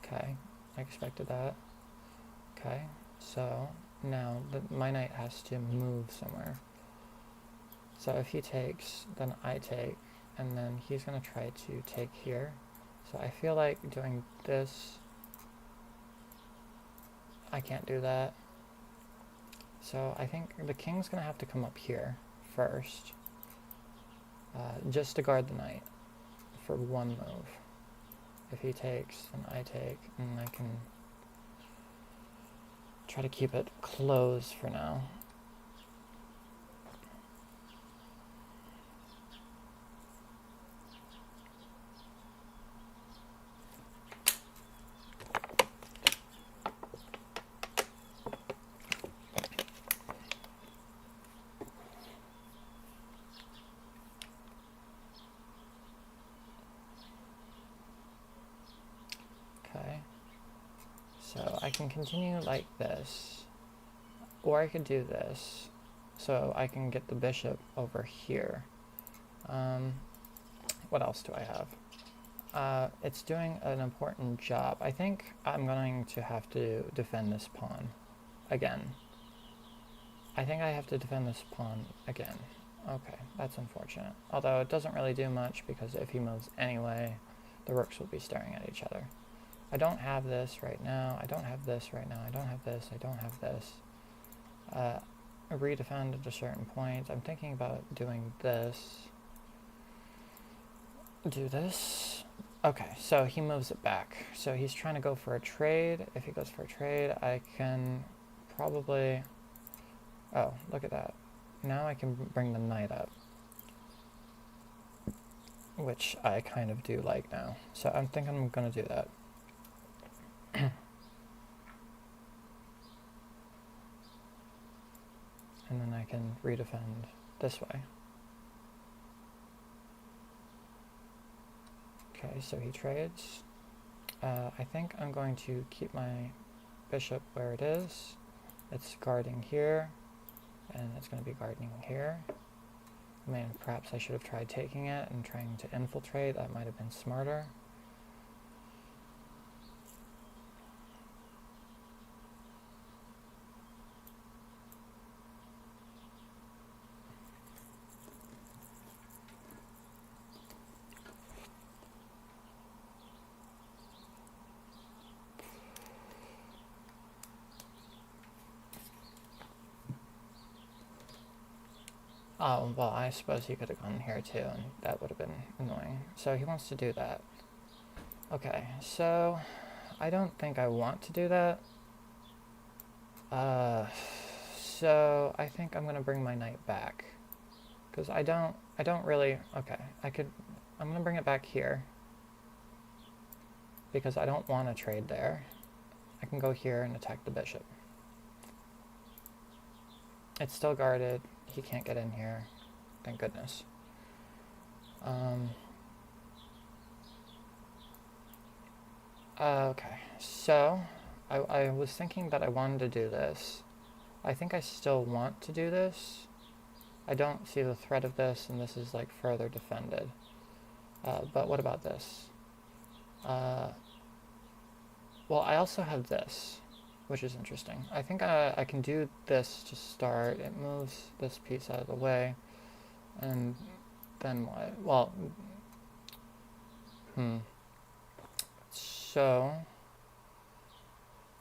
Okay, I expected that. Okay, so now my knight has to move somewhere. So if he takes, then I take, and then he's going to try to take here. So I feel like doing this, I can't do that. So I think the king's going to have to come up here first, just to guard the knight for one move. If he takes, then I take, and I can try to keep it closed for now. Okay, so I can continue like this, or I could do this, so I can get the bishop over here. What else do I have? It's doing an important job. I think I'm going to have to defend this pawn again. I think I have to defend this pawn again. Okay, that's unfortunate. Although it doesn't really do much, because if he moves anyway, the rooks will be staring at each other. I don't have this right now. I don't have this right now. I don't have this. I don't have this. Redefend at a certain point. I'm thinking about doing this. Do this. Okay, so he moves it back. So he's trying to go for a trade. If he goes for a trade, I can probably... Oh, look at that. now I can bring the knight up, which I kind of do like now. So I think I'm going to do that. And then I can redefend this way. Okay, so he trades. I think I'm going to keep my bishop where it is. It's guarding here, and it's going to be guarding here. I mean, perhaps I should have tried taking it and trying to infiltrate. That might have been smarter. Oh, well, I suppose he could have gone here too, and that would have been annoying. So he wants to do that. Okay, so I don't think I want to do that. So I think I'm gonna bring my knight back. Because I don't really, okay, I'm gonna bring it back here. Because I don't want to trade there. I can go here and attack the bishop. It's still guarded. He can't get in here. Thank goodness. Okay, so I was thinking that I wanted to do this. I think I still want to do this. I don't see the threat of this, and this is like further defended. But what about this? Well, I also have this, which is interesting. I think I can do this to start. It moves this piece out of the way. And then what? Well, so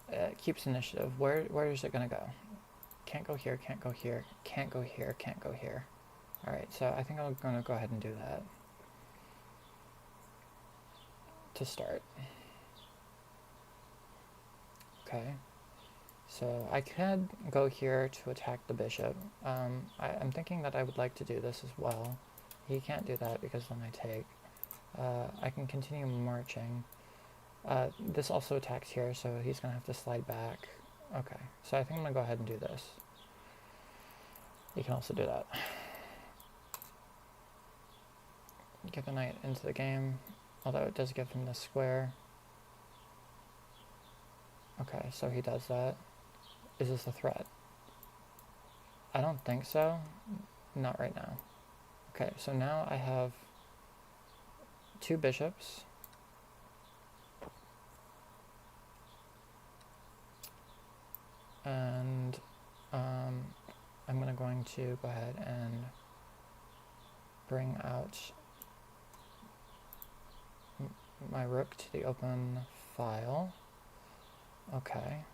it keeps initiative. Where is it going to go? Can't go here, can't go here, can't go here, can't go here. Alright, so I think I'm going to go ahead and do that to start. Okay, so I could go here to attack the bishop. I'm thinking that I would like to do this as well. He can't do that because then I take. I can continue marching. This also attacks here, so he's going to have to slide back. Okay, so I think I'm going to go ahead and do this. You can also do that. Get the knight into the game, although it does give him the square. Okay, so he does that. Is this a threat? I don't think so. Not right now. Okay, so now I have two bishops. And I'm going to go ahead and bring out my rook to the open file. Okay.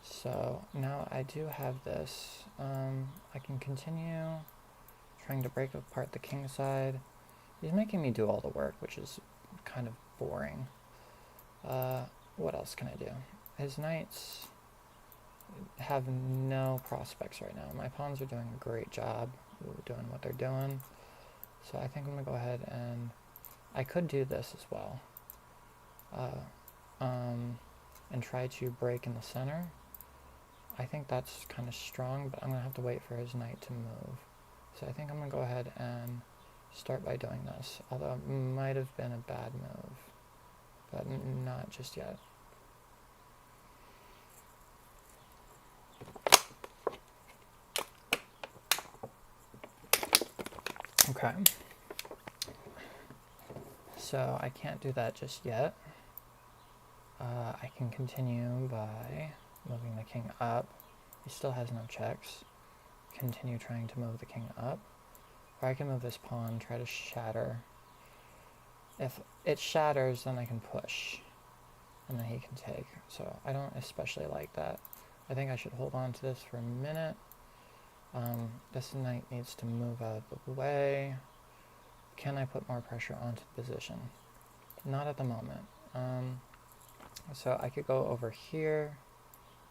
So now I do have this. I can continue trying to break apart the king side. He's making me do all the work, which is kind of boring. What else can I do? His knights have no prospects right now. My pawns are doing a great job doing what they're doing. So I think I'm going to go ahead and I could do this as well. And try to break in the center. I think that's kind of strong, but I'm going to have to wait for his knight to move. So I think I'm going to go ahead and start by doing this, although it might have been a bad move, but not just yet. Okay. So I can't do that just yet. I can continue by moving the king up. He still has no checks. Continue trying to move the king up. Or I can move this pawn, try to shatter. If it shatters, then I can push. And then he can take. So I don't especially like that. I think I should hold on to this for a minute. This knight needs to move out of the way. Can I put more pressure onto the position? Not at the moment. So I could go over here,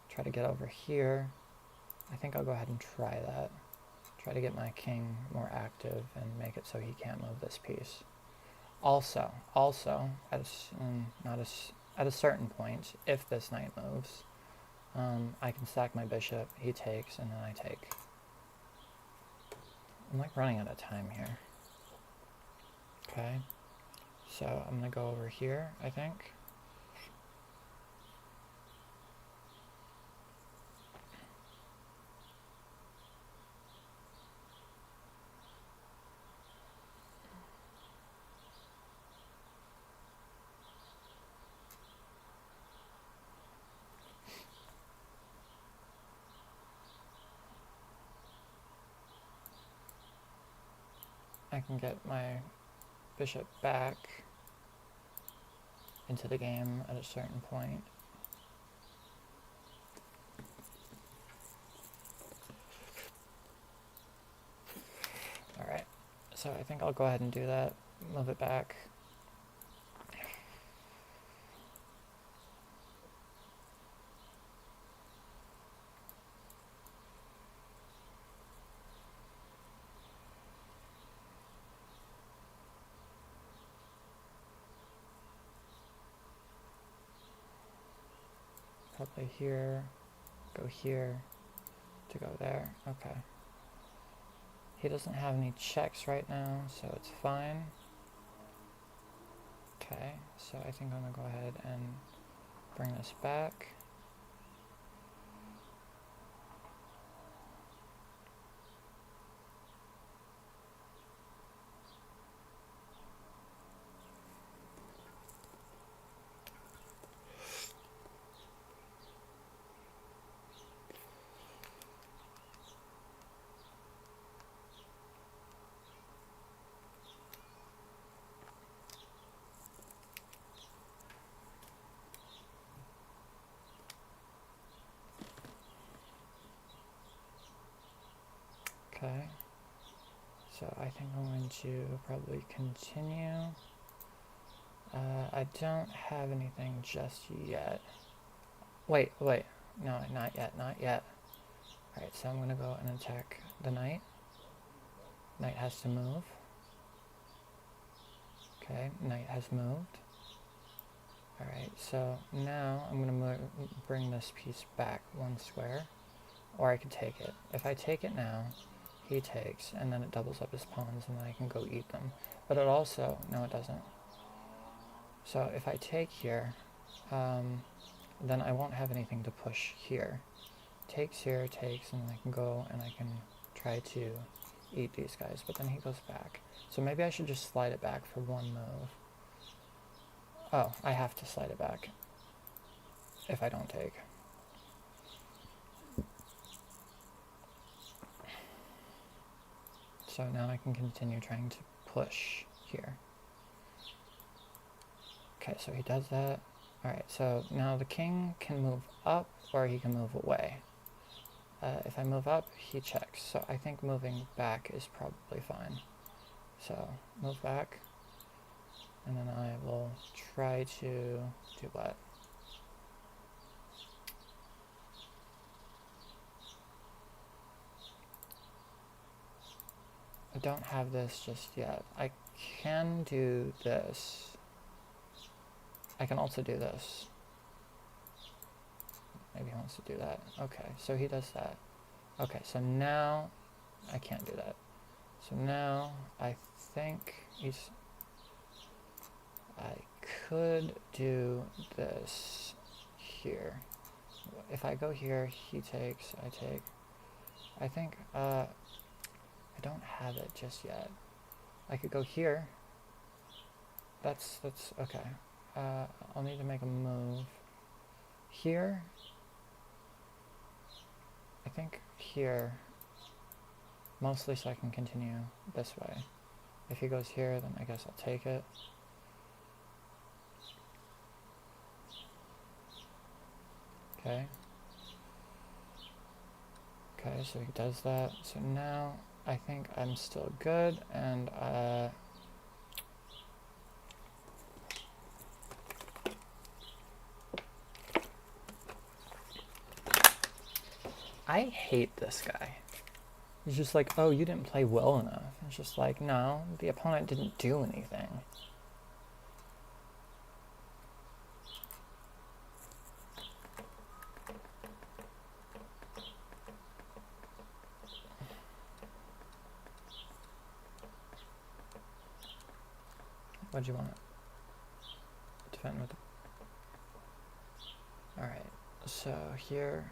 try to get over here. I think I'll go ahead and try that. try to get my king more active and make it so he can't move this piece. Also, at a certain point, if this knight moves, I can sack my bishop, he takes, and then I take. I'm like running out of time here. Okay, so I'm gonna go over here, I think. I can get my bishop back into the game at a certain point. Alright, so I think I'll go ahead and do that, move it back. Probably here, go here, to go there. Okay. He doesn't have any checks right now, so it's fine. Okay, so I think I'm gonna go ahead and bring this back. Okay, so I think I'm going to probably continue. I don't have anything just yet. Wait, no, not yet. Alright, so I'm gonna go and attack the knight. Knight has to move. Okay, knight has moved. Alright, so now I'm gonna bring this piece back one square, or I could take it. If I take it now, he takes, and then it doubles up his pawns, and then I can go eat them. But it also, no it doesn't. So if I take here, then I won't have anything to push here. Takes here, takes, and then I can go and I can try to eat these guys, but then he goes back. So maybe I should just slide it back for one move. Oh, I have to slide it back if I don't take. So now I can continue trying to push here. Okay, so he does that. Alright, so now the king can move up or he can move away. If I move up, he checks. So I think moving back is probably fine. So move back. And then I will try to do what? I don't have this just yet. I can do this. I can also do this. Maybe he wants to do that. Okay, so he does that. Okay, so now I can't do that. So now I think I could do this here. If I go here, he takes, I take. I think, I don't have it just yet. I could go here. That's okay. I'll need to make a move. Here. I think here. Mostly so I can continue this way. If he goes here, then I guess I'll take it. Okay. Okay, so he does that. So now I think I'm still good, and I hate this guy. He's just like, oh, you didn't play well enough. It's just like, no, the opponent didn't do anything. What'd you want? Defend with... Alright, so here...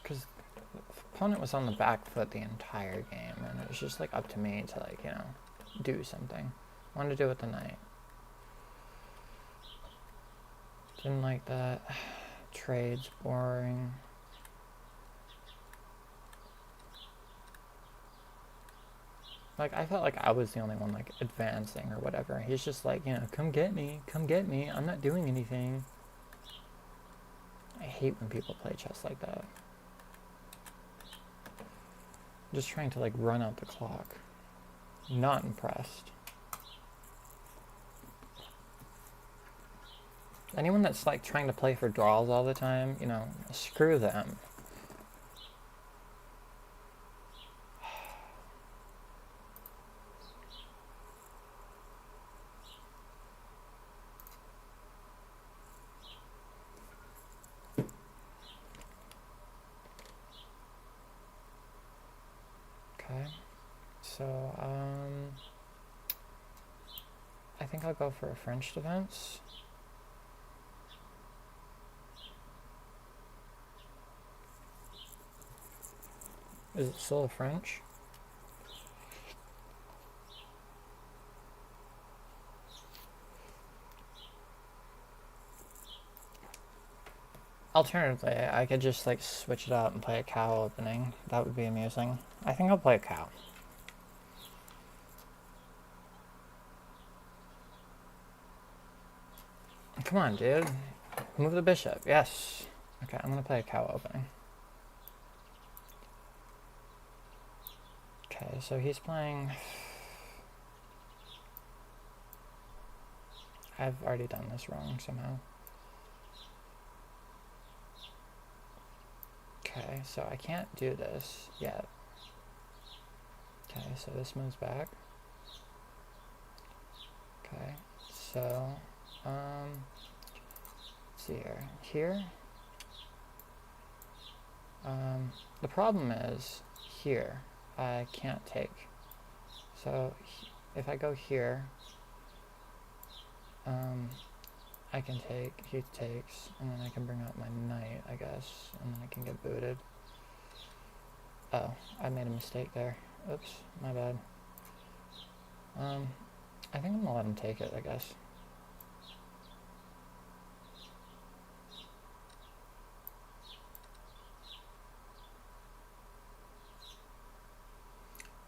Because the opponent was on the back foot the entire game, and it was just like up to me to like, you know, do something. Wanted to do it with the knight. Didn't like that. Trade's boring. Like, I felt like I was the only one, like, advancing or whatever. He's just like, you know, come get me, I'm not doing anything. I hate when people play chess like that. Just trying to, like, run out the clock. Not impressed. Anyone that's, like, trying to play for draws all the time, you know, screw them. Okay, so, I think I'll go for a French defense. Is it still a French? Alternatively, I could just like switch it up and play a cow opening. That would be amusing. I think I'll play a cow. Come on, dude. Move the bishop. Yes. Okay, I'm gonna play a cow opening. Okay, so he's playing... I've already done this wrong somehow. Okay, so I can't do this yet. Okay, so this moves back. Okay, so, let's see here. Here, the problem is here, I can't take. So, if I go here, I can take, he takes, and then I can bring out my knight, I guess, and then I can get booted. Oh, I made a mistake there. Oops, my bad. I think I'm gonna let him take it, I guess.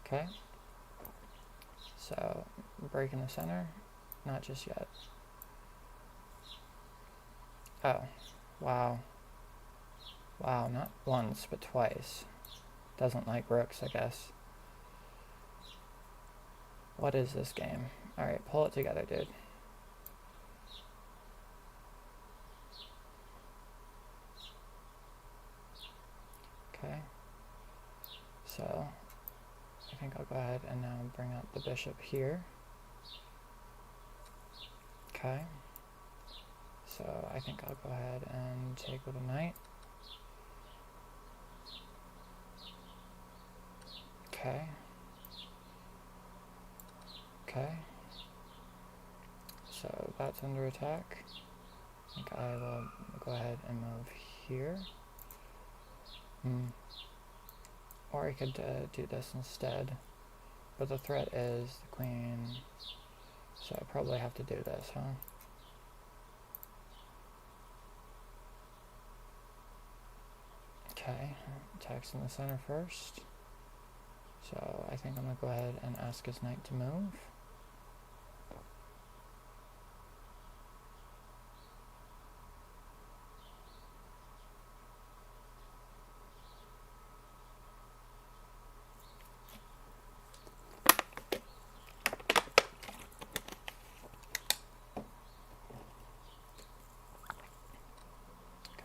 Okay. So, break in the center. Not just yet. Oh, wow. Wow, not once, but twice. Doesn't like rooks, I guess. What is this game? Alright, pull it together, dude. Okay. So, I think I'll go ahead and now bring out the bishop here. Okay. So, I think I'll go ahead and take with a knight. Okay. Okay. So, that's under attack. I think I will go ahead and move here. Or I could do this instead. But the threat is the queen. So I probably have to do this, huh? Okay, attacks in the center first. So I think I'm going to go ahead and ask his knight to move.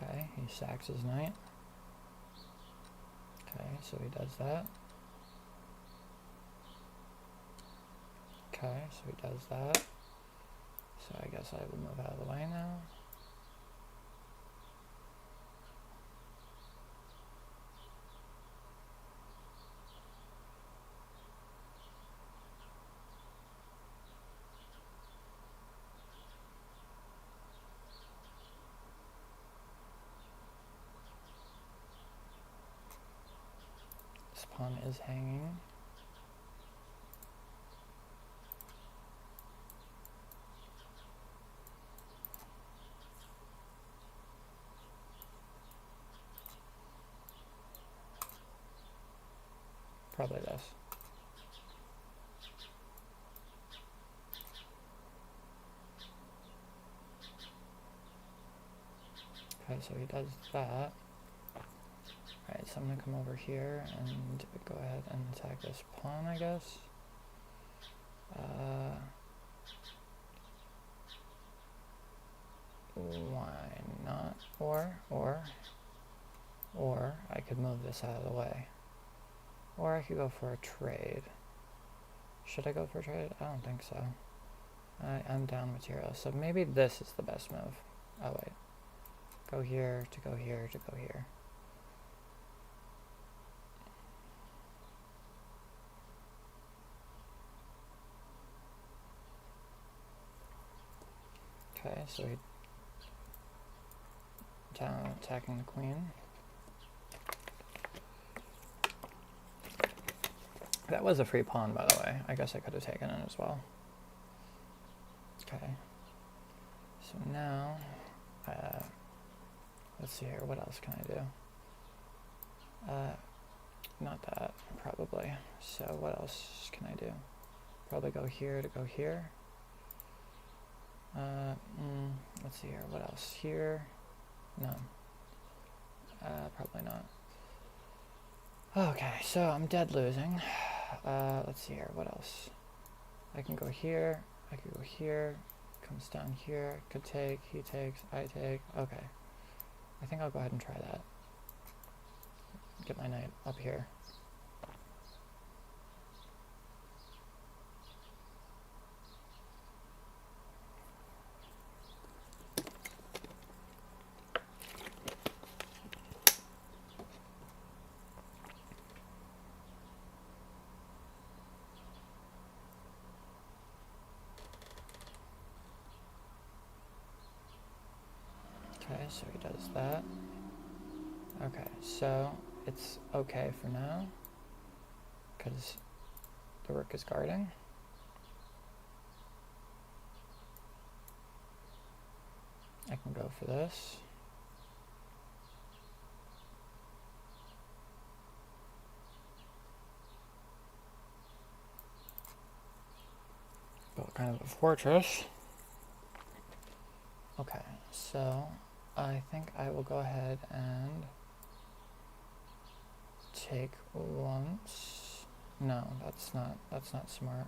Okay, he sacks his knight. Okay, so he does that. Okay, so he does that. So I guess I will move out of the way now. This pawn is hanging. Probably this. Okay, so he does that. Alright, so I'm gonna come over here and go ahead and attack this pawn, I guess. Why not? Or I could move this out of the way. Or I could go for a trade. Should I go for a trade? I don't think so. I'm down material, so maybe this is the best move. Oh wait. Go here, to go here, to go here. Okay, so he down attacking the queen. That was a free pawn, by the way. I guess I could have taken it as well. Okay. So now, let's see here. What else can I do? Not that, probably. So what else can I do? Probably go here to go here. Let's see here. What else? Here? No. Probably not. Okay, so I'm dead losing. Let's see here. What else? I can go here. I could go here. Comes down here. Could take. He takes. I take. Okay. I think I'll go ahead and try that. Get my knight up here. Okay, so he does that. Okay, so it's okay for now, because the rook is guarding. I can go for this. Built kind of a fortress. Okay, so I think I will go ahead and take once. No, that's not smart.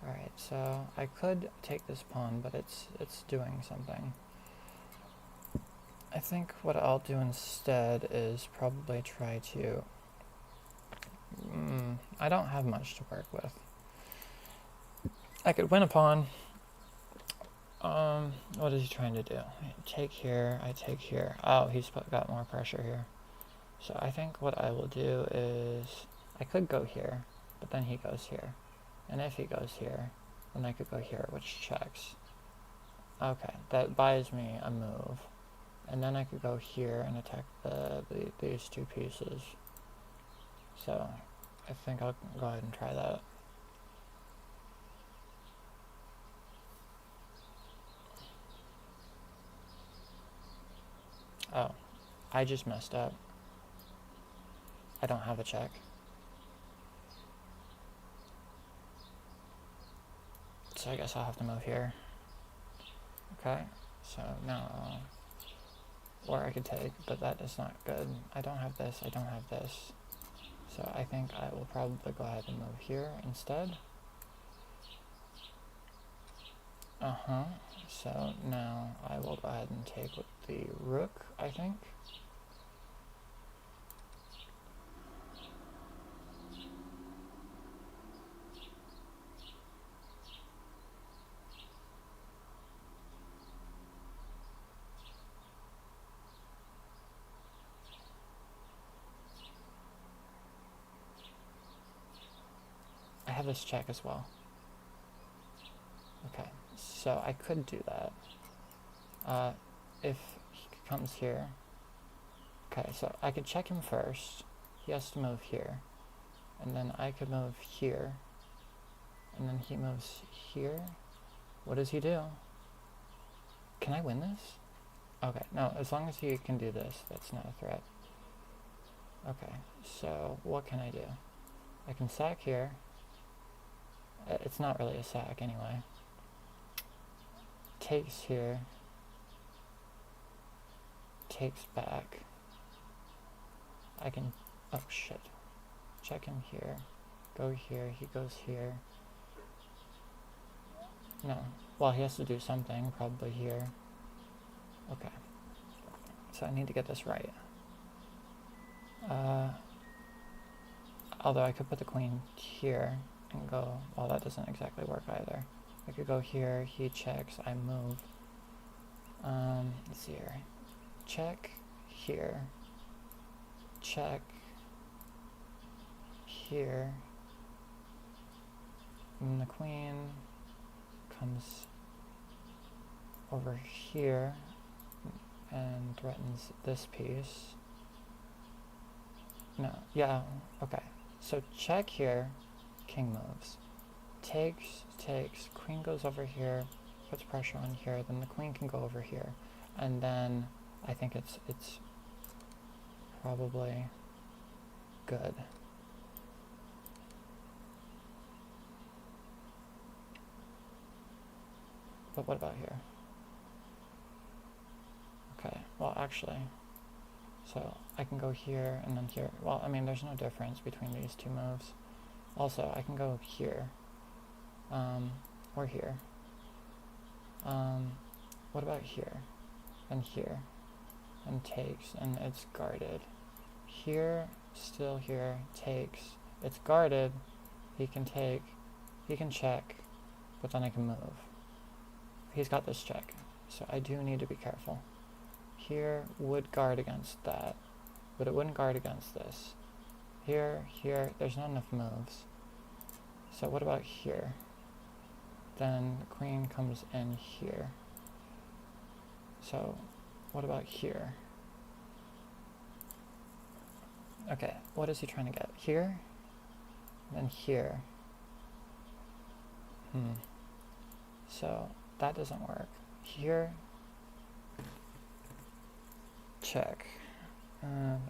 Alright, so I could take this pawn, but it's doing something. I think what I'll do instead is probably try to... I don't have much to work with. I could win a pawn. What is he trying to do? Take here, I take here. Oh, he's got more pressure here. So I think what I will do is... I could go here, but then he goes here. And if he goes here, then I could go here, which checks. Okay, that buys me a move. And then I could go here and attack these two pieces. So I think I'll go ahead and try that. Oh, I just messed up. I don't have a check. So I guess I'll have to move here. Okay, so now, or I could take, but that is not good. I don't have this, I don't have this. So I think I will probably go ahead and move here instead. So now I will go ahead and take with the rook, I think. have this check as well. Okay, so I could do that. If he comes here. Okay, so I could check him first. He has to move here. And then I could move here. And then he moves here. What does he do? Can I win this? Okay, no, as long as he can do this, that's not a threat. Okay, so what can I do? I can sack here. It's not really a sack anyway. Takes here. Takes back. I can, oh shit. Check him here. Go here, he goes here. No, well he has to do something, probably here. Okay, so I need to get this right. Although I could put the queen here and go, well that doesn't exactly work either. I could go here, he checks, I move. Let's see here. Check here. Check here. And the queen comes over here and threatens this piece. No, yeah, okay. So check here, king moves. Takes, queen goes over here, puts pressure on here, then the queen can go over here. And then I think it's probably good. But what about here? Okay, well actually, so I can go here and then here. Well, I mean, there's no difference between these two moves. Also, I can go here, or here. What about here? And here. And takes, and it's guarded. Here, still here, takes. It's guarded. He can take, he can check, but then I can move. He's got this check, so I do need to be careful. Here would guard against that, but it wouldn't guard against this. Here, there's not enough moves. So what about here? Then the queen comes in here. So what about here? Okay, what is he trying to get? Here? Then here. So that doesn't work. Here. Check.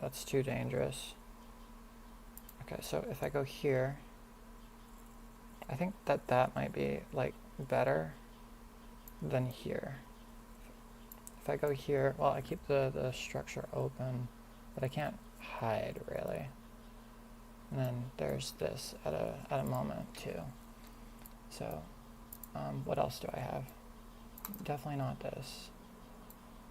That's too dangerous. Okay, so if I go here, I think that might be like better than here. If I go here, well, I keep the structure open, but I can't hide really. And then there's this at a moment too. So what else do I have? Definitely not this.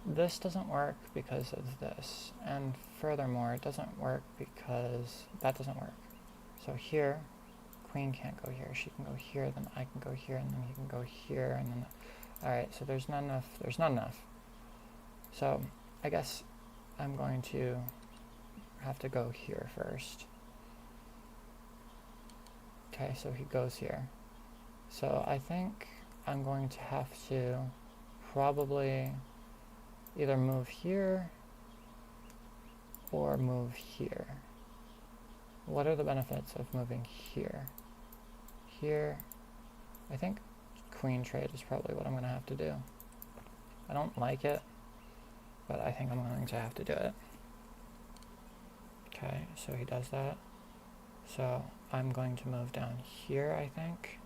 This doesn't work because of this, and furthermore it doesn't work because that doesn't work. So here, queen can't go here, she can go here, then I can go here, and then he can go here, and then, alright, so there's not enough. So I guess I'm going to have to go here first. Okay, so he goes here. So I think I'm going to have to probably either move here or move here. What are the benefits of moving here? Here, I think queen trade is probably what I'm going to have to do. I don't like it, but I think I'm going to have to do it. Okay, so he does that. So I'm going to move down here, I think.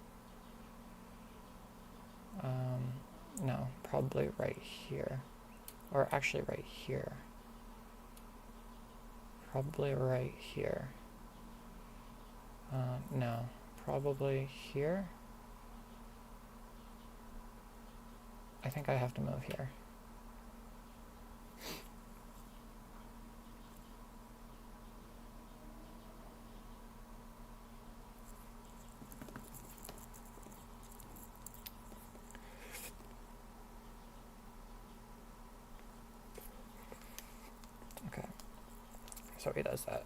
No, probably right here. Or actually right here. Probably right here. No, probably here. I think I have to move here. Okay, so he does that.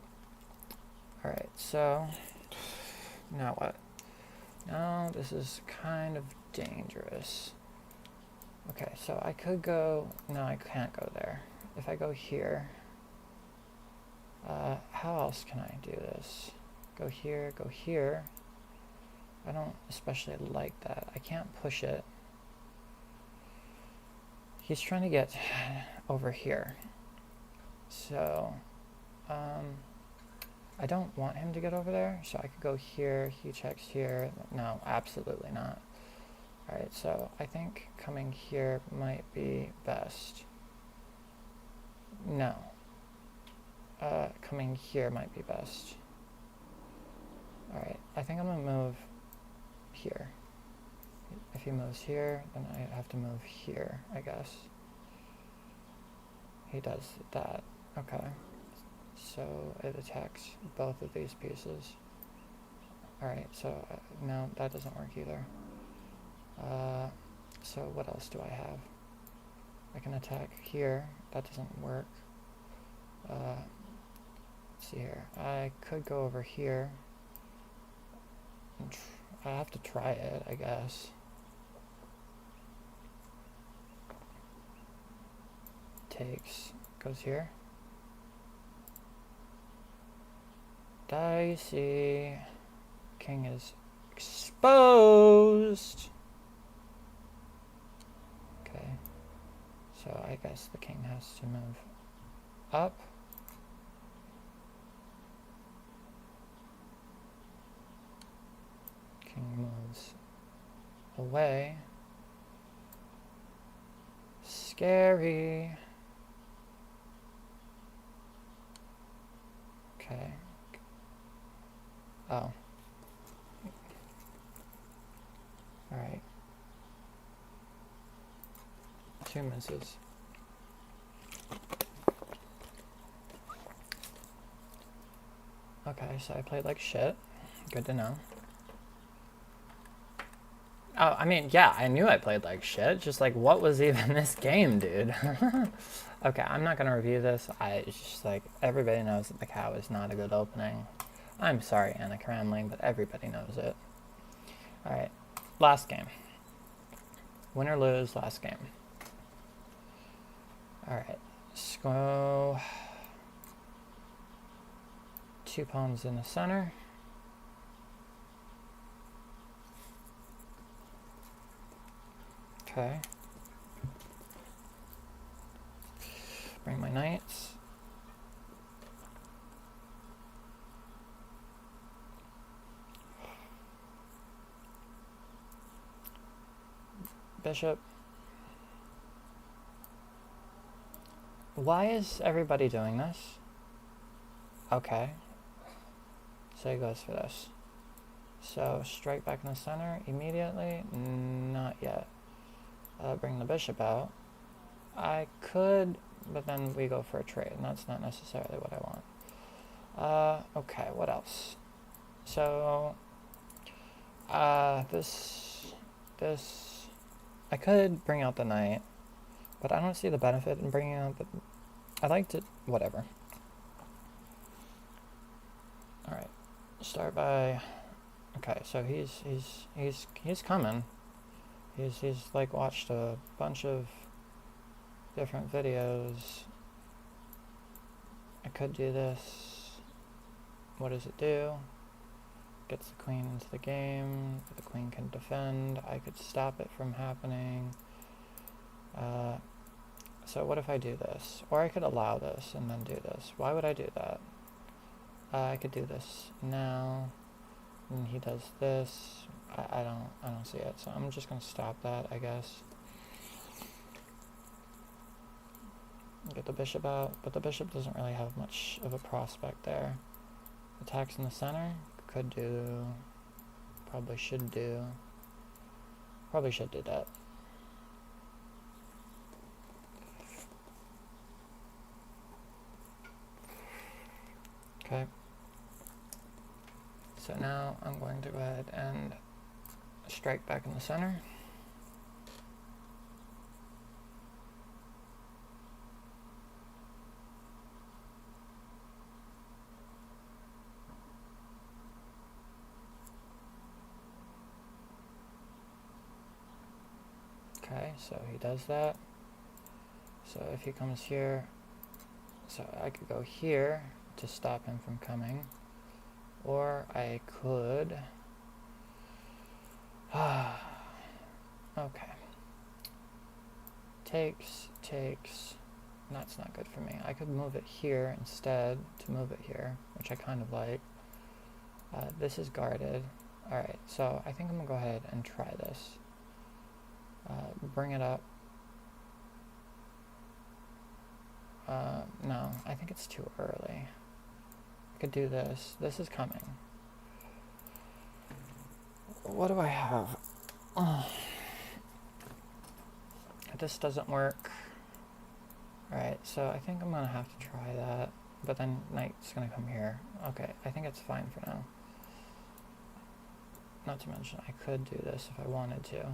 Alright, so now what? Now this is kind of dangerous. Okay, so I could go... No, I can't go there. If I go here... how else can I do this? Go here, go here. I don't especially like that. I can't push it. He's trying to get over here. So, I don't want him to get over there, so I could go here, he checks here. No, absolutely not. Alright, so I think coming here might be best. No. Coming here might be best. Alright, I think I'm gonna move here. If he moves here, then I have to move here, I guess. He does that. Okay. So it attacks both of these pieces. Alright, so no, that doesn't work either. So what else do I have? I can attack here. That doesn't work. Let's see here. I could go over here. I have to try it, I guess. Takes, goes here. Dicey. King is exposed. Okay. So I guess the king has to move up. King moves away. Scary. Okay. Oh. Alright. 2 misses. Okay, so I played like shit. Good to know. Oh, I mean, yeah, I knew I played like shit. Just like, what was even this game, dude? Okay, I'm not gonna review this. It's just like, everybody knows that the cow is not a good opening. I'm sorry, Anna Cranling, but everybody knows it. Alright, last game. Win or lose, last game. Alright, let's go. 2 pawns in the center. Okay. Bring my knights. Bishop. Why is everybody doing this? Okay. So he goes for this. So strike back in the center immediately? Not yet. Bring the bishop out. I could, but then we go for a trade, and that's not necessarily what I want. Okay, what else? So, this, I could bring out the knight, but I don't see the benefit in bringing out the, I like to, whatever. Alright, start by, okay, so he's coming. He's like watched a bunch of different videos. I could do this. What does it do? Gets the queen into the game. The queen can defend. I could stop it from happening. So what if I do this? Or I could allow this and then do this. Why would I do that? I could do this now. And he does this. I don't see it. So I'm just gonna stop that, I guess. Get the bishop out, but the bishop doesn't really have much of a prospect there. Attacks in the center, could do, probably should do that. Okay. So now I'm going to go ahead and strike back in the center. Okay, so he does that. So if he comes here, so I could go here to stop him from coming. Or I could... okay. Takes. That's not good for me. I could move it here instead to move it here, which I kind of like. This is guarded. Alright, so I think I'm going to go ahead and try this. Bring it up. No, I think it's too early. I could do this. This is coming. What do I have? This doesn't work. Alright, so I think I'm going to have to try that. But then knight's going to come here. Okay, I think it's fine for now. Not to mention, I could do this if I wanted to.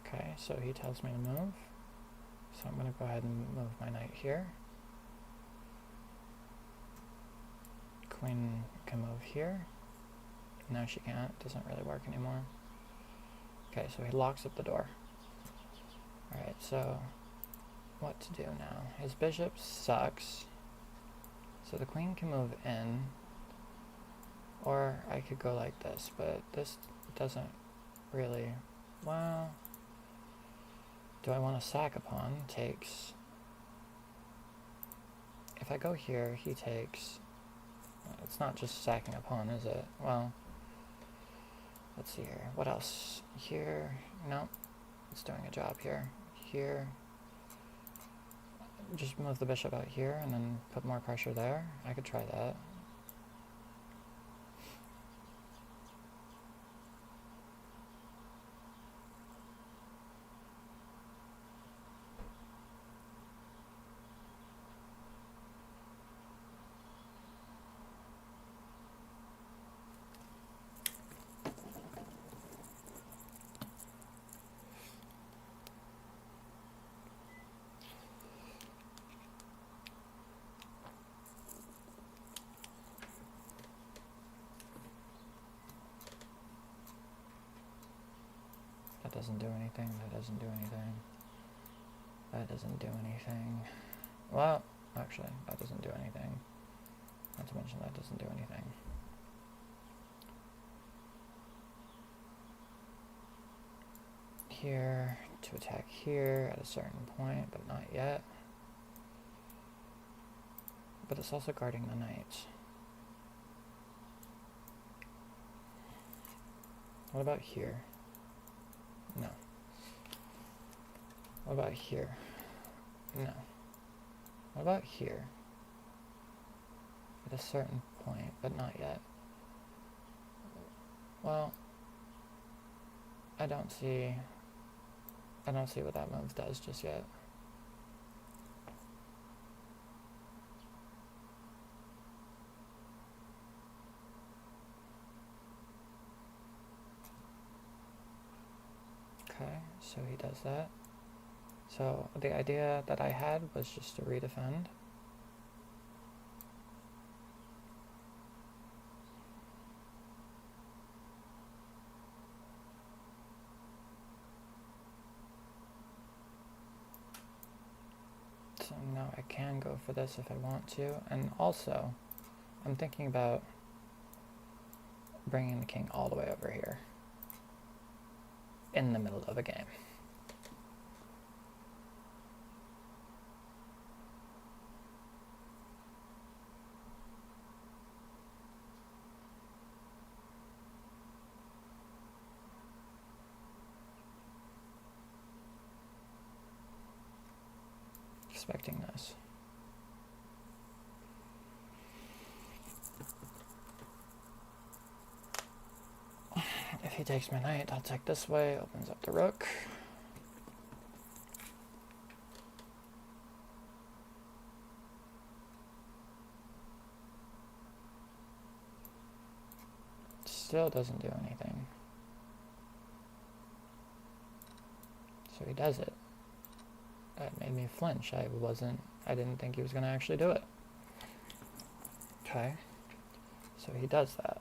Okay, so he tells me to move. So I'm going to go ahead and move my knight here. Queen can move here. No, she can't. It doesn't really work anymore. Okay, so he locks up the door. Alright, so what to do now? His bishop sucks. So the queen can move in. Or I could go like this, but this doesn't really... Well... Do I want to sack a pawn? Takes. If I go here, he takes. It's not just sacking a pawn, is it? Well, let's see here. What else? Here. No. It's doing a job here. Here. Just move the bishop out here and then put more pressure there. I could try that. That doesn't do anything. That doesn't do anything. That doesn't do anything. Well, actually, that doesn't do anything. Not to mention that doesn't do anything. Here, to attack here at a certain point, but not yet. But it's also guarding the knight. What about here? No. What about here? No. What about here? At a certain point, but not yet. Well, I don't see what that move does just yet. Okay, so he does that. So the idea that I had was just to redefend. So now I can go for this if I want to. And also, I'm thinking about bringing the king all the way over here. In the middle of a game. Expecting this. If he takes my knight, I'll take this way, opens up the rook. Still doesn't do anything. So he does it. That made me flinch. I didn't think he was going to actually do it. Okay, so he does that.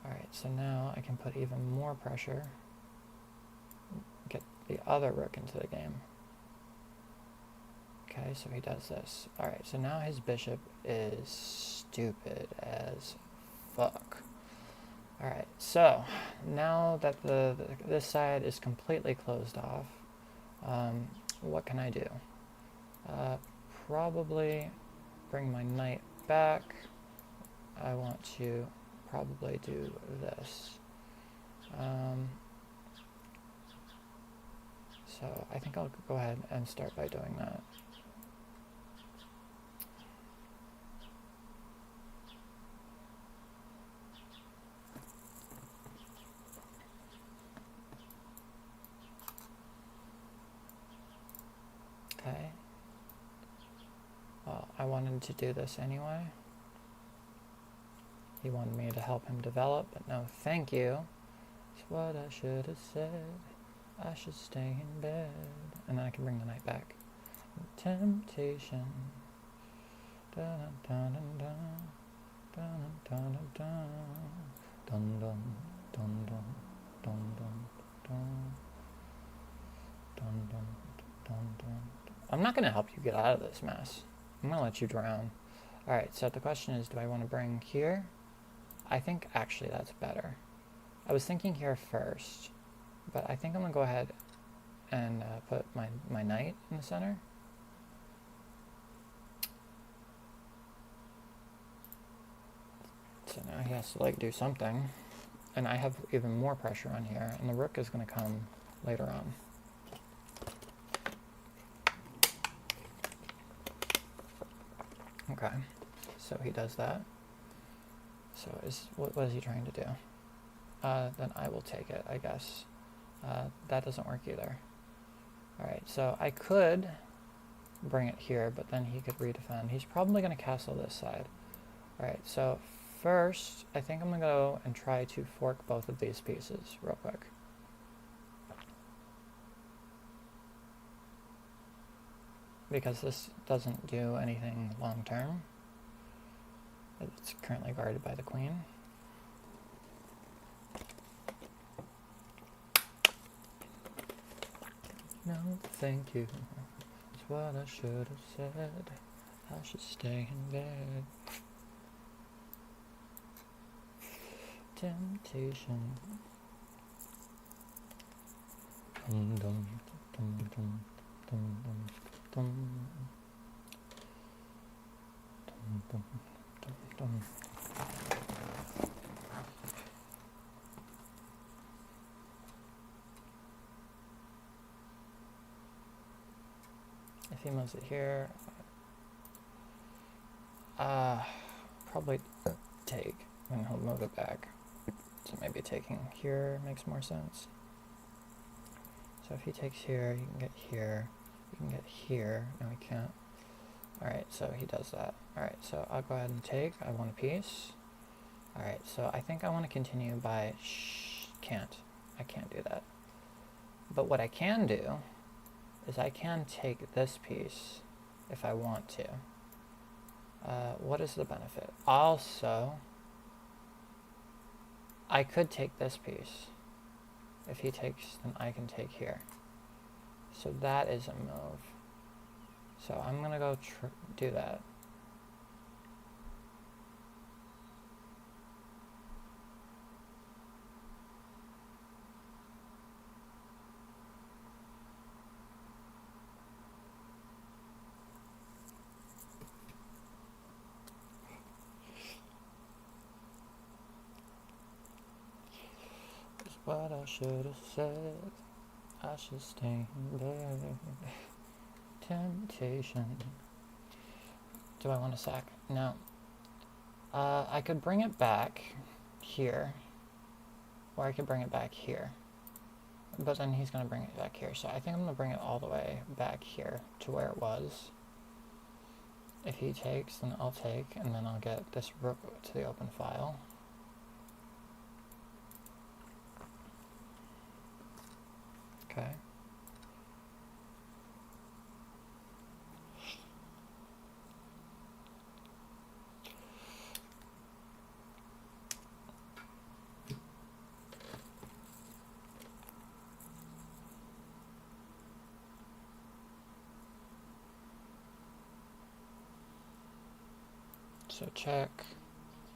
Alright, so now I can put even more pressure, get the other rook into the game. Okay, so he does this. Alright, so now his bishop is stupid as fuck. Alright, so now that this side is completely closed off, what can I do? Probably bring my knight back. I want to probably do this. So I think I'll go ahead and start by doing that. Okay. Well, I wanted to do this anyway. He wanted me to help him develop, but no thank you. It's what I should have said. I should stay in bed. And then I can bring the knight back. Temptation. Dun dun dun dun dun dun dun dun dun dun dun dun dun dun dun dun dun. I'm not gonna help you get out of this mess. I'm gonna let you drown. Alright, so the question is, do I want to bring here? I think actually that's better. I was thinking here first, but I think I'm gonna go ahead and put my knight in the center. So now he has to like do something, and I have even more pressure on here, and the rook is gonna come later on. Okay, so he does that. So what is he trying to do? Then I will take it, I guess. That doesn't work either. Alright, so I could bring it here, but then he could redefend. He's probably going to castle this side. Alright, so first, I think I'm going to go and try to fork both of these pieces real quick. Because this doesn't do anything long term. It's currently guarded by the queen. No, thank you. It's what I should have said. I should stay in bed. Temptation. Dum dum dum dum dum dum dum dum dum dum dum. If he moves it here, probably take, and he'll move it back. So maybe taking here makes more sense. So if he takes here, you can get here, you can get here. No, he can't. Alright, so he does that. Alright, so I'll go ahead and take. I want a piece. Alright, so I think I want to continue by can't. I can't do that. But what I can do is I can take this piece if I want to. What is the benefit? Also, I could take this piece. If he takes, then I can take here. So that is a move. So I'm going to go do that. What I should have said, I should stay in bed. Temptation. Do I want to sack? No. I could bring it back here, or I could bring it back here. But then he's going to bring it back here, so I think I'm going to bring it all the way back here to where it was. If he takes, then I'll take, and then I'll get this rook to the open file. Okay. so check,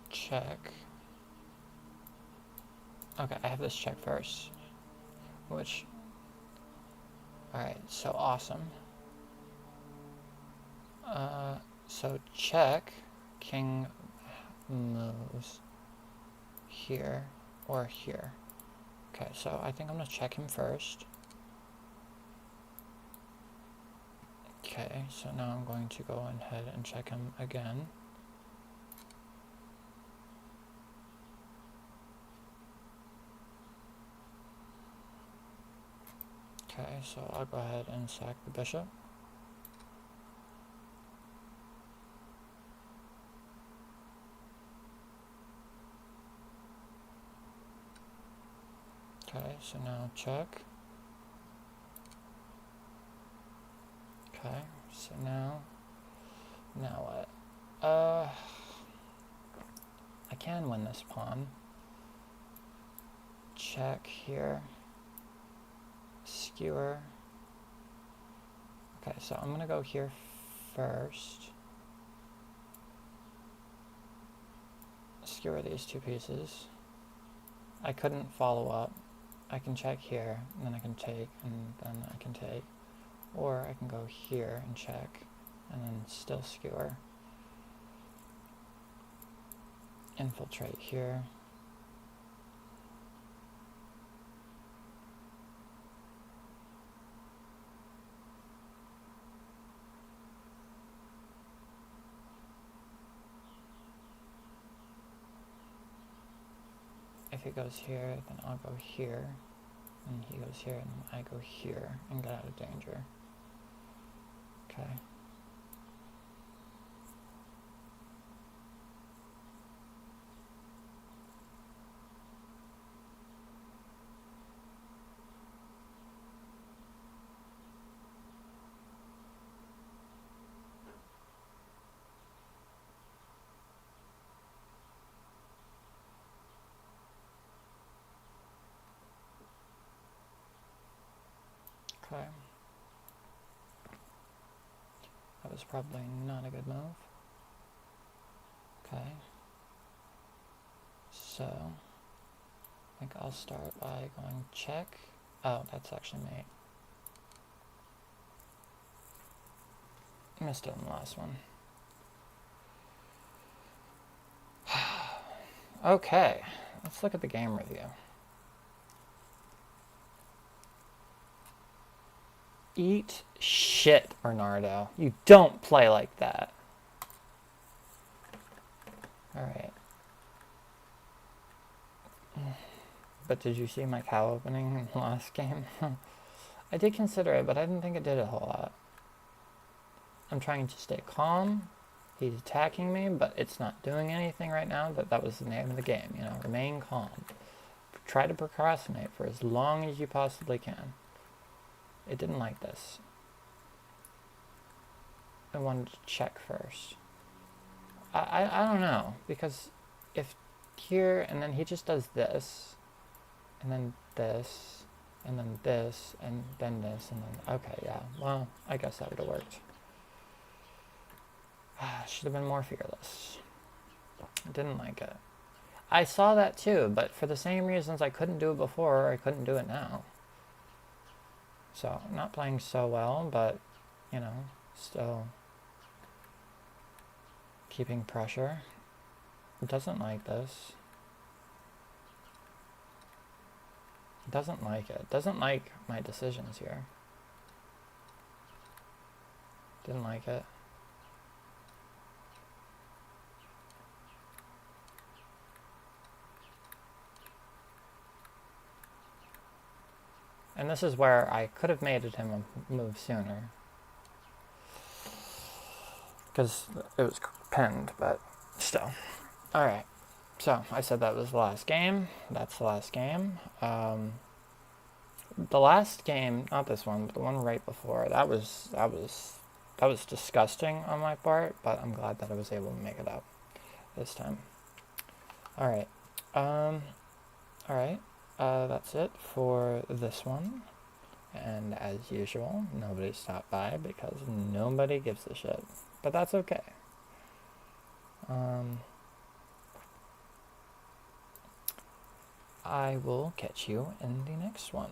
check. Okay, I have this check first, which, alright, so awesome. So check, king moves here or here. Okay, so I think I'm gonna check him first. Okay, so now I'm going to go ahead and check him again. Okay, so I'll go ahead and sack the bishop. Okay, so now check. Okay, so now what? I can win this pawn. Check here. Skewer. Okay, so I'm gonna go here first. Skewer these two pieces. I couldn't follow up. I can check here, and then I can take, and then I can take. Or I can go here and check, and then still skewer. Infiltrate here. If he goes here, then I'll go here, and he goes here, and then I go here, and get out of danger. Okay. Okay. That was probably not a good move. Okay. So, I think I'll start by going check. Oh, that's actually mate. Missed it in the last one. Okay, let's look at the game review. Eat shit, Bernardo. You don't play like that. Alright. But did you see my cow opening in the last game? I did consider it, but I didn't think it did a whole lot. I'm trying to stay calm. He's attacking me, but it's not doing anything right now. But that was the name of the game, you know, remain calm. Try to procrastinate for as long as you possibly can. It didn't like this. I wanted to check first. I don't know, because if here, and then he just does this, and then this, and then this, and then this, and then, okay, yeah, well, I guess that would have worked. Should have been more fearless. Didn't like it. I saw that too, but for the same reasons I couldn't do it before, I couldn't do it now. So, not playing so well, but, you know, still keeping pressure. It doesn't like this. It doesn't like it. Doesn't like my decisions here. Didn't like it. And this is where I could have made him a move sooner. Because it was pinned, but still. Alright, so I said that was the last game. That's the last game. The last game, not this one, but the one right before, that was disgusting on my part, but I'm glad that I was able to make it up this time. Alright. Alright. That's it for this one. And as usual, nobody stopped by because nobody gives a shit. But that's okay. I will catch you in the next one.